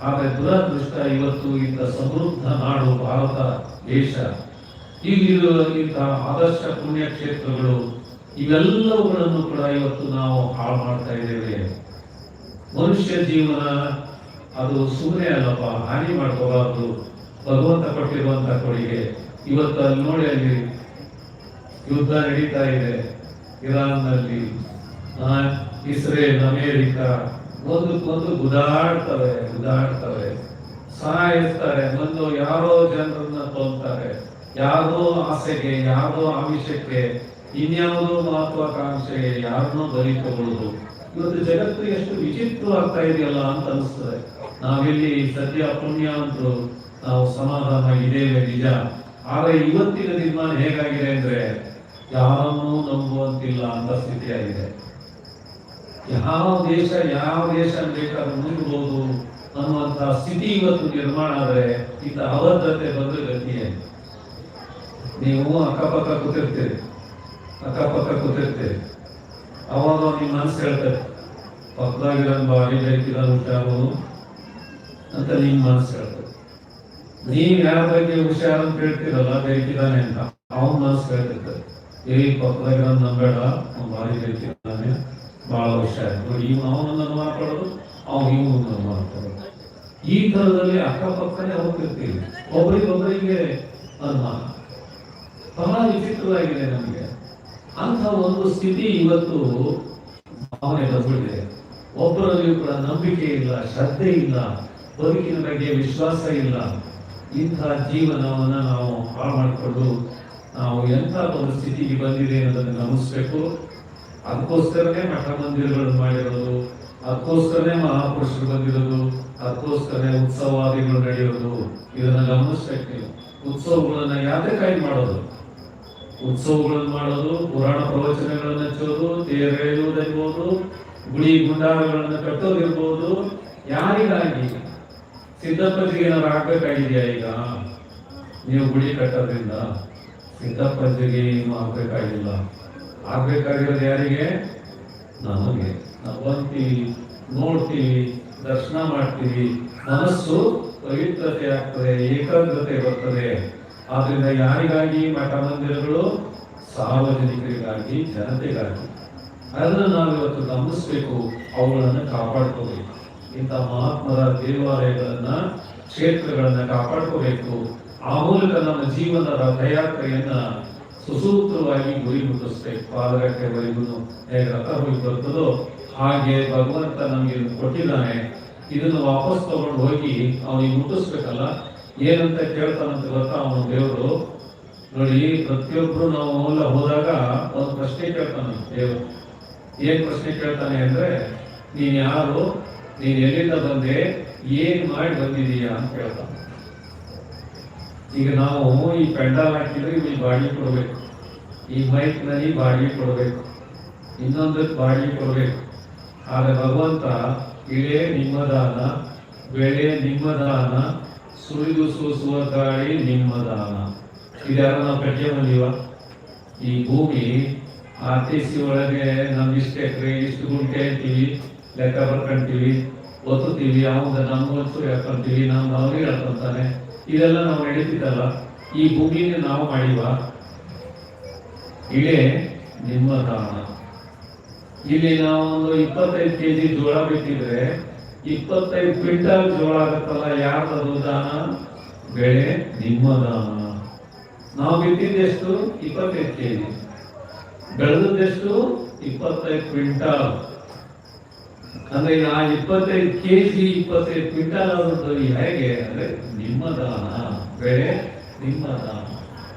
Speaker 1: ಆದರೆ ದುರದೃಷ್ಟ ಇವತ್ತು ಇಂಥ ಸಮೃದ್ಧ ನಾಡು ಭಾರತ ದೇಶ, ಇಂಥ ಆದರ್ಶ ಪುಣ್ಯಕ್ಷೇತ್ರಗಳು ಇವೆಲ್ಲವುಗಳನ್ನು ಕೂಡ ಇವತ್ತು ನಾವು ಹಾಳು ಮಾಡ್ತಾ ಇದ್ದೇವೆ. ಮನುಷ್ಯ ಜೀವನ ಅದು ಸುಮ್ಮನೆ ಅಲ್ಲಪ್ಪ, ಹಾನಿ ಮಾಡ್ಕೋಬಾರ್ದು. ಭಗವಂತ ಕೊಟ್ಟಿರುವಂತಹ ಕೊಡುಗೆ. ಇವತ್ತು ಅಲ್ಲಿ ನೋಡಿ, ಅಲ್ಲಿ ಯುದ್ಧ ನಡೀತಾ ಇದೆ ಇರಾನ್ನಲ್ಲಿ, ಇಸ್ರೇಲ್, ಅಮೇರಿಕ ಒಂದಕ್ಕೊಂದು ಗುದಾಡ್ತವೆ, ಸಾಯಿಸ್ತಾರೆ. ಒಂದು ಯಾರೋ ಜನರನ್ನ ತೊಲ್ತಾರೆ, ಯಾವ್ದೋ ಆಸೆಗೆ, ಯಾವ್ದೋ ಆಮಿಷಕ್ಕೆ, ಇನ್ಯಾವುದೋ ಮಹತ್ವಾಕಾಂಕ್ಷೆಗೆ ಯಾರನ್ನೋ ಬಲಿ ತಗೊಳ್ಳೋದು. ಇವತ್ತು ಜಗತ್ತು ಎಷ್ಟು ವಿಚಿತ್ರವಾಗ್ತಾ ಇದೆಯಲ್ಲ ಅಂತ ಅನಿಸ್ತದೆ. ನಾವಿಲ್ಲಿ ಸದ್ಯ ಪುಣ್ಯವಂತರು, ನಾವು ಸಮಾಧಾನ ಇದ್ದೇವೆ ನಿಜ. ಆದ್ರೆ ಇವತ್ತಿನ ನಿರ್ಮಾಣ ಹೇಗಾಗಿದೆ ಅಂದ್ರೆ ಯಾರನ್ನೂ ನಂಬುವಂತಿಲ್ಲ ಅಂತ ಸ್ಥಿತಿಯಾಗಿದೆ. ಯಾವ ದೇಶ ಬೇಕಾದ್ರೂ ಮುಂದ್ಬೋದು ಅನ್ನುವಂತಹ ಸ್ಥಿತಿ ಇವತ್ತು ನಿರ್ಮಾಣ ಆದ್ರೆ ಇಂಥ ಅಭದ್ರತೆ ಬಂದ್ರೆ ಗತಿಯೇ. ನೀವು ಅಕ್ಕಪಕ್ಕ ಕೂತಿರ್ತೀರಿ, ಅವಾಗ ನಿಮ್ಮ ಮನಸ್ಸು ಹೇಳ್ತಾರೆ, ಪಕ್ಕದಾಗಿರೋ ಬಾಡಿ ಬೇಕಿರೋನು ಅಂತ ನಿಮ್ಮ ಮನಸ್ಸು ಹೇಳ್ತಾರೆ. ನೀವ್ ಯಾರ ಬಗ್ಗೆ ಹುಷಾರ ಅಂತ ಹೇಳ್ತೀರಲ್ಲ, ಬೇಕಿದ್ದಾನೆ ಅಂತ ಅವನ ಮನಸ್ಸು ಹೇಳ್ತಿರ್ತಾರೆ, ಪಕ್ಕದಾಗಿರೋ ನಂಬೇಡ, ಅವ್ನು ಬಾರಿ ಬೇಕಿದ್ದಾನೆ, ಬಹಳ ಹುಷಾರ ನೋಡಿ. ಅವನನ್ನು ಅನುಮಾನ ಪಡೋದು, ಇವನನ್ನು ಅನುಮಾನ ಪಡೋದು. ಈ ತರದಲ್ಲಿ ಅಕ್ಕಪಕ್ಕನೆ ಹೋಗ್ತಿರ್ತೀವಿ, ಒಬ್ಬರಿಗೊಬ್ಬರಿಗೆ ಅನುಮಾನ. ಬಹಳ ವಿಚಿತ್ರವಾಗಿದೆ ನಮಗೆ. ಅಂತ ಒಂದು ಸ್ಥಿತಿ ಇವತ್ತು ಭಾವನೆ ಬಂದ್ಬಿಟ್ಟಿದೆ. ಒಬ್ಬರಲ್ಲಿಯೂ ಕೂಡ ನಂಬಿಕೆ ಇಲ್ಲ, ಶ್ರದ್ಧೆ ಇಲ್ಲ, ಬದುಕಿನ ಬಗ್ಗೆ ವಿಶ್ವಾಸ ಇಲ್ಲ. ಇಂಥ ಜೀವನವನ್ನ ನಾವು ಹಾಳು ಮಾಡಿಕೊಂಡು ನಾವು ಎಂಥ ಒಂದು ಸ್ಥಿತಿಗೆ ಬಂದಿದೆ ಅನ್ನೋದನ್ನು ಗಮನಿಸಬೇಕು. ಅದಕ್ಕೋಸ್ಕರನೇ ಮಠ ಮಂದಿರಗಳನ್ನು ಮಾಡಿರೋದು, ಅದಕ್ಕೋಸ್ಕರನೇ ಮಹಾಪುರುಷರು ಬಂದಿರೋದು, ಅದಕ್ಕೋಸ್ಕರನೇ ಉತ್ಸವಾದಿಗಳು ನಡೆಯೋದು. ಇದನ್ನ ಗಮನಿಸ್ಬೇಕು ನೀವು. ಉತ್ಸವಗಳನ್ನ ಯಾವ್ದಕ್ಕಾಗಿ ಮಾಡೋದು? ಉತ್ಸವಗಳನ್ನು ಮಾಡೋದು, ಪುರಾಣ ಪ್ರವಚನಗಳನ್ನು ಹಚ್ಚೋದು, ತೇರು ಎಳೆಯುವುದಿರ್ಬೋದು, ಗುಡಿ ಗುಂಡಾರಗಳನ್ನು ಕಟ್ಟೋದಿರ್ಬೋದು. ಯಾರಿಗಾಗಿ? ಸಿದ್ದಪ್ಪಜಿಗೆ ಏನಾದ್ರು ಆಗ್ಬೇಕಾಗಿದೆಯಾ? ಈಗ ನೀವು ಗುಡಿ ಕಟ್ಟೋದ್ರಿಂದ ಸಿದ್ದಪ್ಪಜಿಗೆ ಏನು ಆಗ್ಬೇಕಾಗಿಲ್ಲ. ಆಗ್ಬೇಕಾಗಿರೋದು ಯಾರಿಗೆ? ನಮಗೆ. ನಾವು ಬಂತೀವಿ, ನೋಡ್ತೀವಿ, ದರ್ಶನ ಮಾಡ್ತೀವಿ, ಮನಸ್ಸು ಪವಿತ್ರತೆ ಆಗ್ತದೆ, ಏಕಾಗ್ರತೆ ಬರ್ತದೆ. ಆದ್ರಿಂದ ಯಾರಿಗಾಗಿ ಮಠ ಮಂದಿರಗಳು? ಸಾರ್ವಜನಿಕರಿಗಾಗಿ, ಜನತೆಗಾಗಿ. ಅದನ್ನು ನಾವು ಇವತ್ತು ಗಮನಿಸಬೇಕು, ಅವುಗಳನ್ನು ಕಾಪಾಡ್ಕೋಬೇಕು. ಇಂಥ ಮಹಾತ್ಮರ ದೇವಾಲಯಗಳನ್ನ, ಕ್ಷೇತ್ರಗಳನ್ನ ಕಾಪಾಡ್ಕೋಬೇಕು. ಆ ಮೂಲಕ ನಮ್ಮ ಜೀವನದ ರಥಯಾತ್ರೆಯನ್ನ ಸುಸೂತ್ರವಾಗಿ ಗುರಿ ಮುಟ್ಟಿಸ್ಬೇಕು. ಪಾದಗಟ್ಟೆವರೆಗೂ ಹೇಗೆ ರಥ ಹೋಗಿ ಬರ್ತದೋ ಹಾಗೆ ಭಗವಂತ ನಮಗೆ ಕೊಟ್ಟಿದ್ದಾನೆ. ಇದನ್ನು ವಾಪಸ್ ತಗೊಂಡು ಹೋಗಿ ಅವನಿಗೆ ಮುಟ್ಟಿಸ್ಬೇಕಲ್ಲ. ಏನಂತ ಕೇಳ್ತಾನಂತ ಗೊತ್ತಾ ಅವನು ದೇವರು? ನೋಡಿ, ಪ್ರತಿಯೊಬ್ರು ನಾವು ಎಲ್ಲ ಹೋದಾಗ ಒಂದು ಪ್ರಶ್ನೆ ಕೇಳ್ತಾನ ದೇವರು. ಏನ್ ಪ್ರಶ್ನೆ ಕೇಳ್ತಾನೆ ಅಂದ್ರೆ, ನೀನ್ ಯಾರು, ನೀನ್ ಎಲ್ಲಿಂದ ಬಂದೆ, ಏನ್ ಮಾಡಿ ಬಂದಿದೀಯಾ ಅಂತ ಕೇಳ್ತಾನೆ. ಈಗ ನಾವು ಈ ಪೆಂಡಾಲ್ ಹಾಕಿದ್ರೆ ಇಲ್ಲಿ ಬಾಡಿಗೆ ಕೊಡ್ಬೇಕು, ಈ ಮೈಕ್ ನಲ್ಲಿ ಬಾಡಿಗೆ ಕೊಡ್ಬೇಕು, ಇನ್ನೊಂದಕ್ಕೆ ಬಾಡಿಗೆ ಕೊಡ್ಬೇಕು. ಆದ್ರೆ ಭಗವಂತ ಇಳೆ ನಿಮ್ಮ ದಾನ, ಬೆಳೆ ನಿಮ್ಮ ದಾನ, ಸುರಿದು ಸೂಸುವ ಗಾಳಿ ನಿಮ್ಮ ದಾನ. ಇದ್ಯಾರ ನಾವು ಕಟ್ಟಿ ಬಂದೀವ? ಈ ಭೂಮಿ RTC ಒಳಗೆ ನಮ್ಗೆ ಇಷ್ಟು ಎಕರೆ, ಇಷ್ಟು ಗುಂಟೆ ಅಂತೀವಿ, ಲೆಕ್ಕ ಬರ್ಕೊಂತೀವಿ, ಒತ್ತುತ್ತೀವಿ. ಅವಾಗ ನಮ್ಗೊಂಚೂರು ಹೇಳ್ಕೊಂತೀವಿ, ಅವ್ರಿಗೆ ಹೇಳ್ಕೊಂತಾನೆ. ಇದೆಲ್ಲ ನಾವು ನಡೀತಿದ್ದಲ್ಲ. ಈ ಭೂಮಿನ ನಾವು ಮಾಡಿವ. ಇಳೆ ನಿಮ್ಮ ದಾನ. ಇಲ್ಲಿ ನಾವು ಒಂದು 25 kg ಜೋಳ ಬಿಟ್ಟಿದ್ರೆ 25 ಕ್ವಿಂಟಲ್ ಜೋಳ ಆಗತ್ತಲ್ಲ, ಯಾರ್ದದು ದಾನ? ಬೆಳೆ ನಿಮ್ಮ ದಾನ. ನಾವು ಬಿಟ್ಟಿದ್ದೆಷ್ಟು? 25 kg. ಬೆಳೆದದ್ದೆಷ್ಟು? 25 ಕ್ವಿಂಟಲ್. ಅಂದ್ರೆ ಆ 25 kg 25 ಕ್ವಿಂಟಲ್ ಆದದ್ದು ಹೇಗೆ ಅಂದ್ರೆ ನಿಮ್ಮ ದಾನ, ಬೆಳೆ ನಿಮ್ಮ ದಾನ.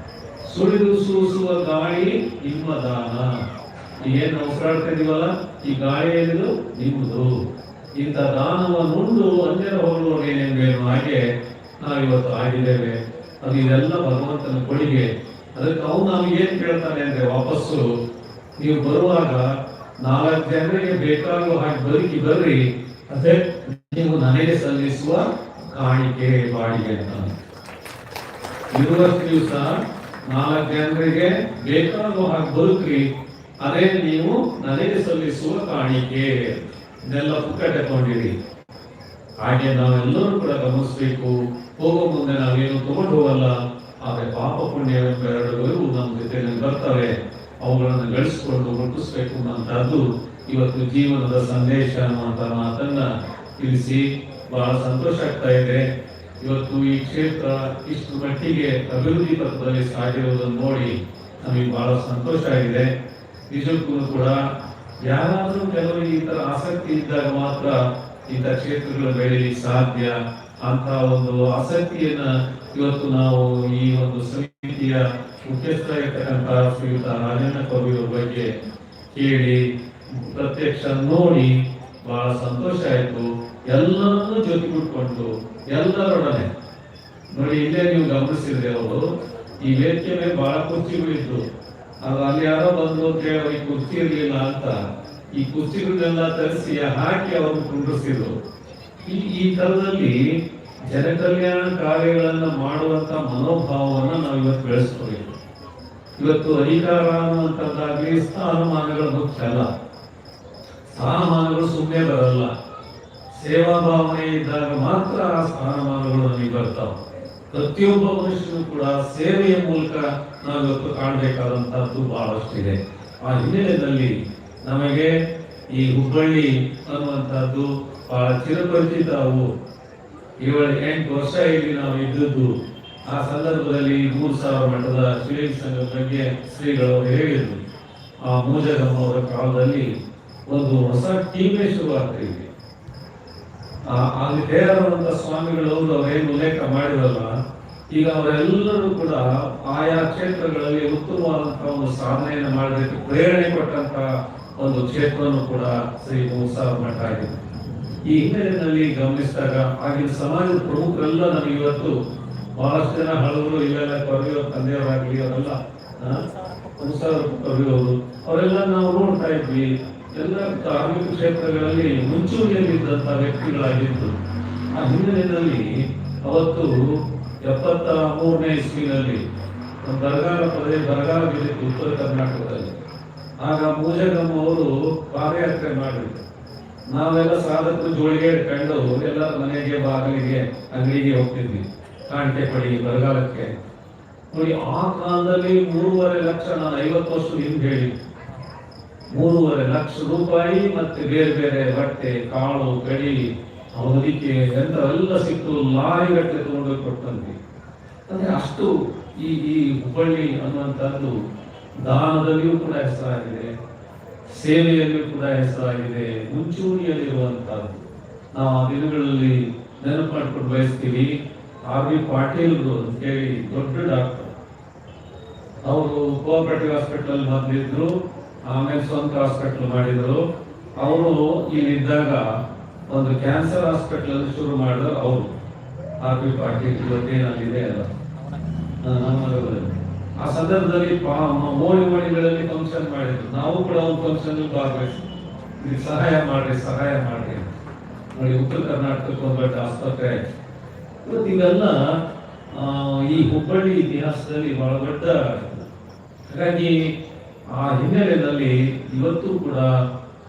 Speaker 1: ಸುಳಿದು ಸೂಸುವ ಗಾಳಿ ನಿಮ್ಮ ದಾನ. ಏನ್ ಉಸಿರಾಡ್ತಾ ಇದೀವಲ್ಲ, ಈ ಗಾಳಿ ಏನಿದು ನಿಮ್ಮದು. ಇಂಥ ದಾನವನ್ನುಂಡು ಅಂಜನ ಹೋಗುವವರೇನೇನು ಹಾಗೆ ನಾವಿವತ್ತು ಆಗಿದ್ದೇವೆ. ಅದು ಇದೆಲ್ಲ ಭಗವಂತನ ಕೊಡುಗೆ. ಅದಕ್ಕೆ ಅವನು ನಮ್ಗೆ ಏನ್ ಕೇಳ್ತಾನೆ ಅಂದ್ರೆ, ವಾಪಸ್ಸು ನೀವು ಬರುವಾಗ 4 ಜನರಿಗೆ ಬೇಕಾಗುವ ಹಾಗೆ ಬದುಕಿ ಬರ್ರಿ, ಅದೇ ನೀವು ನನಗೆ ಸಲ್ಲಿಸುವ ಕಾಣಿಕೆ, ಬಾಡಿಗೆ ಅಂತ. ಇರುವಷ್ಟು ದಿವಸ 4 ಜನರಿಗೆ ಬೇಕಾಗುವ ಹಾಗೆ ಬದುಕ್ರಿ, ಅದೇ ನೀವು ನನಗೆ ಸಲ್ಲಿಸುವ ಕಾಣಿಕೆ. ಇದೆಲ್ಲ ಪುಕ್ಕಟೆ ತಗೊಂಡಿರಿ. ಹಾಗೆ ನಾವೆಲ್ಲರೂ ಕೂಡ ಗಮನಿಸಬೇಕು. ಹೋಗೋ ಮುಂದೆ ನಾವೇನು ತಗೊಂಡು ಹೋಗಲ್ಲ, ಆದರೆ ಪಾಪ ಪುಣ್ಯ ಎರಡುಗಳು ನಮ್ಮ ಜೊತೆಯಲ್ಲಿ ಬರ್ತವೆ. ಅವುಗಳನ್ನು ಗಳಿಸಿಕೊಂಡು ಮುಟ್ಟಿಸ್ಬೇಕು ಅನ್ನೋಂಥದ್ದು ಇವತ್ತು ಜೀವನದ ಸಂದೇಶ ಅನ್ನುವಂಥ ಮಾತನ್ನ ತಿಳಿಸಿ ಬಹಳ ಸಂತೋಷ ಆಗ್ತಾ ಇದೆ. ಇವತ್ತು ಈ ಕ್ಷೇತ್ರ ಇಷ್ಟು ಮಟ್ಟಿಗೆ ಅಭಿವೃದ್ಧಿ ಪಥದಲ್ಲಿ ಸಾಗಿರುವುದನ್ನು ನೋಡಿ ನಮಗೆ ಬಹಳ ಸಂತೋಷ ಆಗಿದೆ. ನಿಜಕ್ಕೂ ಕೂಡ ಯಾರಾದರೂ ಕೆಲವರು ಈ ತರ ಆಸಕ್ತಿ ಇದ್ದಾಗ ಮಾತ್ರ ಇಂಥ ಕ್ಷೇತ್ರಗಳು ಬೆಳೆಯಲಿಕ್ಕೆ ಸಾಧ್ಯ ಅಂತ ಒಂದು ಆಸಕ್ತಿಯನ್ನ ಇವತ್ತು ನಾವು ಈ ಒಂದು ಸಮಿತಿಯ ಮುಖ್ಯಸ್ಥರಾಗಿರ್ತಕ್ಕಂಥ ಶ್ರೀಯುತ ರಾಜಣ್ಣ ಕವಿಯವರ ಬಗ್ಗೆ ಕೇಳಿ ಪ್ರತ್ಯಕ್ಷ ನೋಡಿ ಬಹಳ ಸಂತೋಷ ಆಯ್ತು. ಎಲ್ಲರನ್ನೂ ಜೊತೆಗೂಡ್ಕೊಂಡು ಎಲ್ಲರೊಡನೆ ನೋಡಿ, ಇಲ್ಲೇ ನೀವು ಗಮನಿಸಿದ್ರೆ ಅವರು ಈ ವೇದಿಕೆ ಮೇಲೆ ಬಹಳ ಕುರ್ಚಿಗಳಿತ್ತು. ಅಲ್ಲಿ ಯಾರೋ ಬಂದು ಕೇಳೋ ಈ ಕುರ್ಚಿ ಇರ್ಲಿಲ್ಲ ಅಂತ ಈ ಕುರ್ಚಿಗಳನ್ನೆಲ್ಲ ತರಿಸಿ ಹಾಕಿ ಅವ್ರನ್ನ ಕುಂಡ್ರಿಸಿದ್ರು. ಈ ತರದಲ್ಲಿ ಜನಕಲ್ಯಾಣ ಕಾರ್ಯಗಳನ್ನ ಮಾಡುವಂತ ಮನೋಭಾವವನ್ನ ನಾವು ಇವತ್ತು ಬೆಳೆಸ್ಕೋಬೇಕು. ಇವತ್ತು ಅಧಿಕಾರ ಅನ್ನುವಂಥದ್ದಾಗ್ಲಿ ಸ್ಥಾನಮಾನಗಳ ಮುಖ್ಯ ಅಲ್ಲ. ಸ್ಥಾನಮಾನಗಳು ಸುಮ್ಮನೆ ಬರಲ್ಲ. ಸೇವಾ ಭಾವನೆ ಇದ್ದಾಗ ಮಾತ್ರ ಆ ಸ್ಥಾನಮಾನಗಳು ನಮಗೆ ಬರ್ತಾವೆ. ಪ್ರತಿಯೊಬ್ಬ ಮನುಷ್ಯನು ಕೂಡ ಸೇವೆಯ ಮೂಲಕ ನಾವು ಇವತ್ತು ಕಾಣಬೇಕಾದಂತಹದ್ದು ಬಹಳಷ್ಟಿದೆ. ಆ ಹಿನ್ನೆಲೆಯಲ್ಲಿ ನಮಗೆ ಈ ಹುಬ್ಬಳ್ಳಿ ಅನ್ನುವಂಥದ್ದು ಬಹಳ ಚಿರಪರಿಚಿತವು. 7-8 ವರ್ಷ ಇಲ್ಲಿ ನಾವು ಇದ್ದದ್ದು. ಆ ಸಂದರ್ಭದಲ್ಲಿ 3000 ಮಠದ ಶಿವಲಿಂಗ ಸಂಘದ ಬಗ್ಗೆ ಶ್ರೀಗಳು ಹೇಳಿದ್ರು. ಆ ಮೂಜಗಮ್ಮ ಅವರ ಕಾಲದಲ್ಲಿ ಒಂದು ಹೊಸ ಟೀಮೇ ಶುರುವಾಗ್ತಿದೆ. ಅಲ್ಲಿ ತಯಾರಾದಂತ ಸ್ವಾಮಿಗಳು ಅವರೇನು ಉಲ್ಲೇಖ ಮಾಡಿರಲ್ಲ, ಈಗ ಅವರೆಲ್ಲರೂ ಕೂಡ ಆಯಾ ಕ್ಷೇತ್ರಗಳಲ್ಲಿ ಉತ್ತಮವಾದಂತಹ ಒಂದು ಸಾಧನೆಯನ್ನು ಮಾಡಬೇಕು ಪ್ರೇರಣೆ ಕೊಟ್ಟಂತ ಒಂದು ಕ್ಷೇತ್ರವನ್ನು ಕೂಡ ಶ್ರೀ 3000 ಮಠ ಆಗಿದೆ. ಈ ಹಿನ್ನೆಲೆಯಲ್ಲಿ ಗಮನಿಸಿದಾಗ ಆಗಿನ ಸಮಾಜದ ಪ್ರಮುಖರೆಲ್ಲ ನನಗೆ ಇವತ್ತು ಬಹಳಷ್ಟು ಜನ ಹಳವರು ಇಲ್ಲೆಲ್ಲ ಕವಿಯವರು ತಂದೆಯವರಾಗಲಿ ಅವರೆಲ್ಲ 3000 ಕವಿಯವರು ಅವರೆಲ್ಲ ನಾವು ನೋಡ್ತಾ ಇದ್ವಿ. ಎಲ್ಲ ಧಾರ್ಮಿಕ ಕ್ಷೇತ್ರಗಳಲ್ಲಿ ಮುಂಚೂಣಿಯಲ್ಲಿದ್ದಂತ ವ್ಯಕ್ತಿಗಳಾಗಿದ್ದು. ಆ ಹಿನ್ನೆಲೆಯಲ್ಲಿ ಅವತ್ತು 73ನೇ ಇಸ್ವಿನಲ್ಲಿ ಬರಗಾಲ ಬಿದ್ದಿತ್ತು ಉತ್ತರ ಕರ್ನಾಟಕದಲ್ಲಿ. ಆಗ ಮೂಜಗಮ್ಮ ಅವರು ಪಾದಯಾತ್ರೆ ಮಾಡಿದ್ರು. ನಾವೆಲ್ಲ ಸಾಧಕರು ಜೋಳಿಗೆ ಇಟ್ಕೊಂಡು ಎಲ್ಲ ಮನೆಗೆ ಬಾಗಿಲಿಗೆ ಅಂಗಡಿಗೆ ಹೋಗ್ತಿದ್ವಿ ಕಾಣಿಕೆ ಪಡಿ ಬರಗಾಲಕ್ಕೆ. ನೋಡಿ, ಆ ಕಾಲದಲ್ಲಿ 3.5 ಲಕ್ಷ, ನಾನು 50 ವರ್ಷದ ಹಿಂದೆ ಹೇಳಿ 3.5 ಲಕ್ಷ ರೂಪಾಯಿ ಮತ್ತೆ ಬೇರೆ ಬೇರೆ ಬಟ್ಟೆ, ಕಾಳು, ಕಡಿ, ಹೊದಿಕೆ ಎಂತೆಲ್ಲ ಸಿಕ್ತು. ಲಾರಿ ಗಟ್ಟಲೆ ತಗೊಂಡು ಕೊಟ್ಟಂತೆ. ಅಂದ್ರೆ ಅಷ್ಟು ಈ ಹುಬ್ಬಳ್ಳಿ ಅನ್ನುವಂಥದ್ದು ದಾನದಲ್ಲಿಯೂ ಕೂಡ ಹೆಸರಾಗಿದೆ, ಸೇವೆಯಲ್ಲಿಯೂ ಕೂಡ ಹೆಸರಾಗಿದೆ, ಮುಂಚೂಣಿಯಲ್ಲಿರುವಂತಹದ್ದು. ನಾವು ಆ ದಿನಗಳಲ್ಲಿ ನೆನಪು ಮಾಡ್ಕೊಂಡು ಬಯಸ್ತೀವಿ. R.V. ಪಾಟೀಲ್ ಅಂತೇಳಿ ದೊಡ್ಡ ಡಾಕ್ಟರ್, ಅವರು ಕೋಆಪರೇಟಿವ್ ಹಾಸ್ಪಿಟಲ್ ಬಂದಿದ್ರು, ಆಮೇಲೆ ಸ್ವಂತ ಹಾಸ್ಪಿಟಲ್ ಮಾಡಿದ್ರು. ಅವರು ಇಲ್ಲಿದ್ದಾಗ ಒಂದು ಕ್ಯಾನ್ಸರ್ ಹಾಸ್ಪಿಟಲ್ ಶುರು ಮಾಡಿದ್ರು ಅವರು. R.V. ಪಾಟೀಲ್ ಇವತ್ತೇನಲ್ಲಿದೆ ಅಲ್ಲ ಆ ಸಂದರ್ಭದಲ್ಲಿ ಮೋಳಿಗಳಲ್ಲಿ ಫಂಕ್ಷನ್ ಮಾಡಿದ್ರು. ನಾವು ಕೂಡ ಒಂದು ಫಂಕ್ಷನ್ ಭಾಗವಹಿಸಿ ಸಹಾಯ ಮಾಡ್ರಿ ನೋಡಿ. ಉತ್ತರ ಕರ್ನಾಟಕಕ್ಕೆ ಒಂದು ದೊಡ್ಡ ಆಸ್ಪತ್ರೆ. ಇವತ್ತು ಇವೆಲ್ಲ ಈ ಹುಬ್ಬಳ್ಳಿ ಇತಿಹಾಸದಲ್ಲಿ ಬಹಳ ದೊಡ್ಡ. ಹಾಗಾಗಿ ಆ ಹಿನ್ನೆಲೆಯಲ್ಲಿ ಇವತ್ತು ಕೂಡ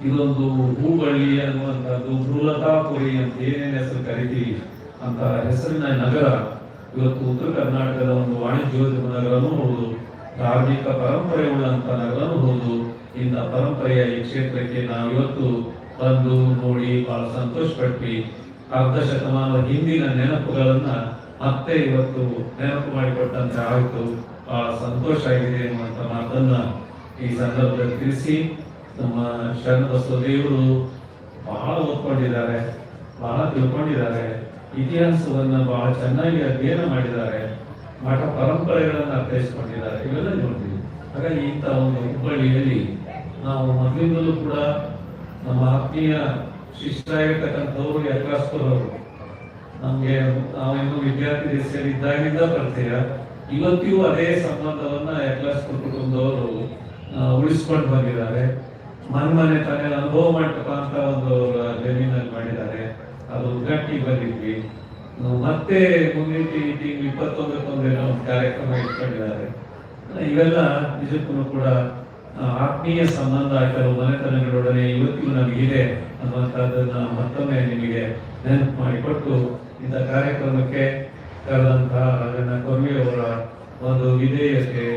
Speaker 1: ಇದೊಂದು ಹುಬ್ಬಳ್ಳಿ ಅನ್ನುವಂಥದ್ದು ಭ್ರೂಲತಾಪುರಿ ಅಂತ ಏನೇನು ಹೆಸರು ಕರಿತೀವಿ ಅಂತ ಹೆಸರಿನ ನಗರ ಇವತ್ತು ಉತ್ತರ ಕರ್ನಾಟಕದ ಒಂದು ವಾಣಿಜ್ಯೋದ್ಯಮ ನಗರನೂ ಹೌದು, ಧಾರ್ಮಿಕ ಪರಂಪರೆ ಉಳ್ಳಂತ ನಗರನೂ ಹೌದು. ಇಂಥ ಪರಂಪರೆಯ ಈ ಕ್ಷೇತ್ರಕ್ಕೆ ನಾವು ಇವತ್ತು ಬಂದು ನೋಡಿ ಬಹಳ ಸಂತೋಷ ಪಟ್ವಿ. ಅರ್ಧ ಶತಮಾನದ ಹಿಂದಿನ ನೆನಪುಗಳನ್ನ ಮತ್ತೆ ಇವತ್ತು ನೆನಪು ಮಾಡಿಕೊಟ್ಟಂತೆ ಆಯಿತು. ಬಹಳ ಸಂತೋಷ ಆಗಿದೆ ಎನ್ನುವಂತ ಮಾತನ್ನ ಈ ಸಂದರ್ಭದಲ್ಲಿ ತಿಳಿಸಿ, ನಮ್ಮ ಶರಣಬಸವ ದೇವರು ಬಹಳ ಓದ್ಕೊಂಡಿದ್ದಾರೆ, ಬಹಳ ತಿಳ್ಕೊಂಡಿದ್ದಾರೆ, ಇತಿಹಾಸವನ್ನ ಬಹಳ ಚೆನ್ನಾಗಿ ಅಧ್ಯಯನ ಮಾಡಿದ್ದಾರೆ, ಮಠ ಪರಂಪರೆಗಳನ್ನ ಅರ್ಥೈಸಿಕೊಂಡಿದ್ದಾರೆ. ಇವೆಲ್ಲ ನೋಡ್ತೀವಿ. ಹಾಗಾಗಿ ಇಂಥ ಒಂದು ಹುಬ್ಬಳ್ಳಿಯಲ್ಲಿ ನಾವು ಮೊದಲಿಂದಲೂ ಕೂಡ ನಮ್ಮ ಆತ್ಮೀಯ ಶಿಷ್ಯರಾಗಿರ್ತಕ್ಕಂಥವ್ರು ಯತ್ರಾಸ್ಪುರವರು ನಮ್ಗೆ ನಾವಿನ್ನು ವಿದ್ಯಾರ್ಥಿ ದೇಶದಲ್ಲಿದ್ದಾಗಿಂದ ಪರಿಚಯ. ಇವತ್ತಿಗೂ ಅದೇ ಸಂಬಂಧವನ್ನ ಯತ್ರಾಸ್ಪುರ ಕುಟುಂಬದವರು ಉಳಿಸ್ಕೊಂಡು ಬಂದಿದ್ದಾರೆ. ಮನೆ ತಾನೇ ಅನುಭವ ಮಂಟಪ ಅಂತ ಒಂದು ಜಮೀನಲ್ಲಿ ಮಾಡಿದ್ದಾರೆ. ಅದು ಉದ್ಘಾಟನೆಗೆ ಬಂದಿದ್ವಿ. ಮತ್ತೆ ಮುಂದಿನ ತಿಂಗಳು 21 ಒಂದು ಕಾರ್ಯಕ್ರಮ ಇಟ್ಕೊಂಡಿದ್ದಾರೆ. ಇವೆಲ್ಲ ನಿಜಕ್ಕೂ ಕೂಡ ಆತ್ಮೀಯ ಸಂಬಂಧ ಕೆಲವು ಮನೆತನಗಳೊಡನೆ ಇವತ್ತಿಗೂ ನಮಗಿದೆ ಅನ್ನುವಂಥದ್ದನ್ನ ಮತ್ತೊಮ್ಮೆ ನಿಮಗೆ ನೆನಪು ಮಾಡಿಕೊಟ್ಟು ಇಂಥ ಕಾರ್ಯಕ್ರಮಕ್ಕೆ ಕರೆದಂತಹ ರಾಜಣ್ಣ ಕೊರ್ಮಿಯವರ ಒಂದು ವಿಧೇಯತೆ,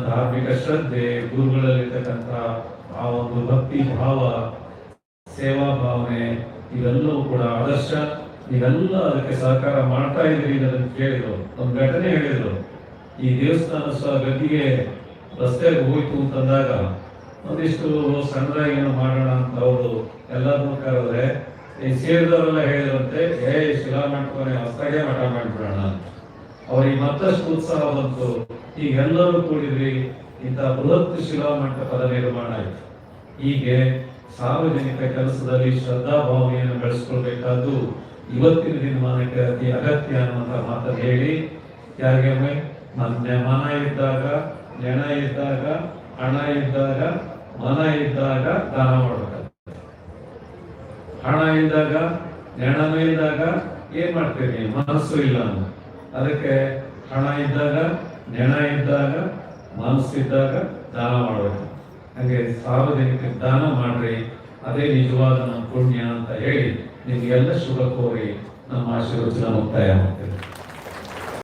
Speaker 1: ಧಾರ್ಮಿಕ ಶ್ರದ್ಧೆ, ಗುರುಗಳಲ್ಲಿರ್ತಕ್ಕಂಥ ಆ ಒಂದು ಭಕ್ತಿ ಭಾವ, ಸೇವಾ ಭಾವನೆ, ಇವೆಲ್ಲವೂ ಕೂಡ ಆದರ್ಶ. ನೀವೆಲ್ಲ ಅದಕ್ಕೆ ಸಹಕಾರ ಮಾಡ್ತಾ ಇದ್ರಿ ಅದನ್ನು ಕೇಳಿದ್ರು. ಒಂದು ಘಟನೆ ಹೇಳಿದ್ರು, ಈ ದೇವಸ್ಥಾನ ಗದ್ದಿಗೆ ರಸ್ತೆಗೆ ಹೋಯ್ತು ಅಂತಂದಾಗ ಒಂದಿಷ್ಟು ಸಣ್ಣದಾಗಿ ಏನೋ ಮಾಡೋಣ ಅಂತ ಅವರು ಎಲ್ಲರನ್ನೂ ಕರೆದ್ರೆ ಈ ಸೇರಿದವರೆಲ್ಲ ಹೇಳಿದ್ರಂತೆ, ಶಿಲಾ ಮಾಡ್ಕೊಂಡೆ ಹೊಸದಾಗೆ ಮಠ ಮಾಡಿಬಿಡೋಣ. ಅವ್ರಿಗೆ ಮತ್ತಷ್ಟು ಉತ್ಸಾಹ ಬಂತು. ಈಗ ಎಲ್ಲರೂ ಕೂಡಿದ್ರಿ, ಇಂಥ ಬೃಹತ್ ಶಿಲಾ ಮಂಟಪದ ನಿರ್ಮಾಣ ಆಯಿತು. ಹೀಗೆ ಸಾರ್ವಜನಿಕ ಕೆಲಸದಲ್ಲಿ ಶ್ರದ್ಧಾ ಭಾವನೆಯನ್ನು ಬೆಳೆಸ್ಕೊಳ್ಬೇಕಾದ್ದು ಇವತ್ತಿನ ದಿನಮಾನಕ್ಕೆ ಅತಿ ಅಗತ್ಯ ಅನ್ನುವಂಥ ಮಾತನ್ನು ಹೇಳಿ, ಯಾರಿಗೊಮ್ಮೆ ಮನ ಇದ್ದಾಗ, ನೆಣ ಇದ್ದಾಗ, ಹಣ ಇದ್ದಾಗ, ಮನ ಇದ್ದಾಗ ದಾನ ಮಾಡಬೇಕು. ಹಣ ಇದ್ದಾಗ, ನೆಣನೂ ಇದ್ದಾಗ ಏನ್ ಮಾಡ್ತೀರಿ? ಮನಸ್ಸು ಇಲ್ಲ. ಅದಕ್ಕೆ ಹಣ ಇದ್ದಾಗ, ನೆಣ ಇದ್ದಾಗ, ಮನಸ್ಸಿದ್ದಾಗ ದಾನ ಮಾಡಬೇಕು. ಹಾಗೆ ಸಾರ್ವಜನಿಕ ದಾನ ಮಾಡ್ರಿ, ಅದೇ ನಿಜವಾದ ನಮ್ಮ ಪುಣ್ಯ ಅಂತ ಹೇಳಿ ನಿಮಗೆಲ್ಲ ಶುಭ ಕೋರಿ ನಮ್ಮ ಆಶೀರ್ವಚನ ಮುಕ್ತಾಯ ಮಾಡ್ತೇವೆ.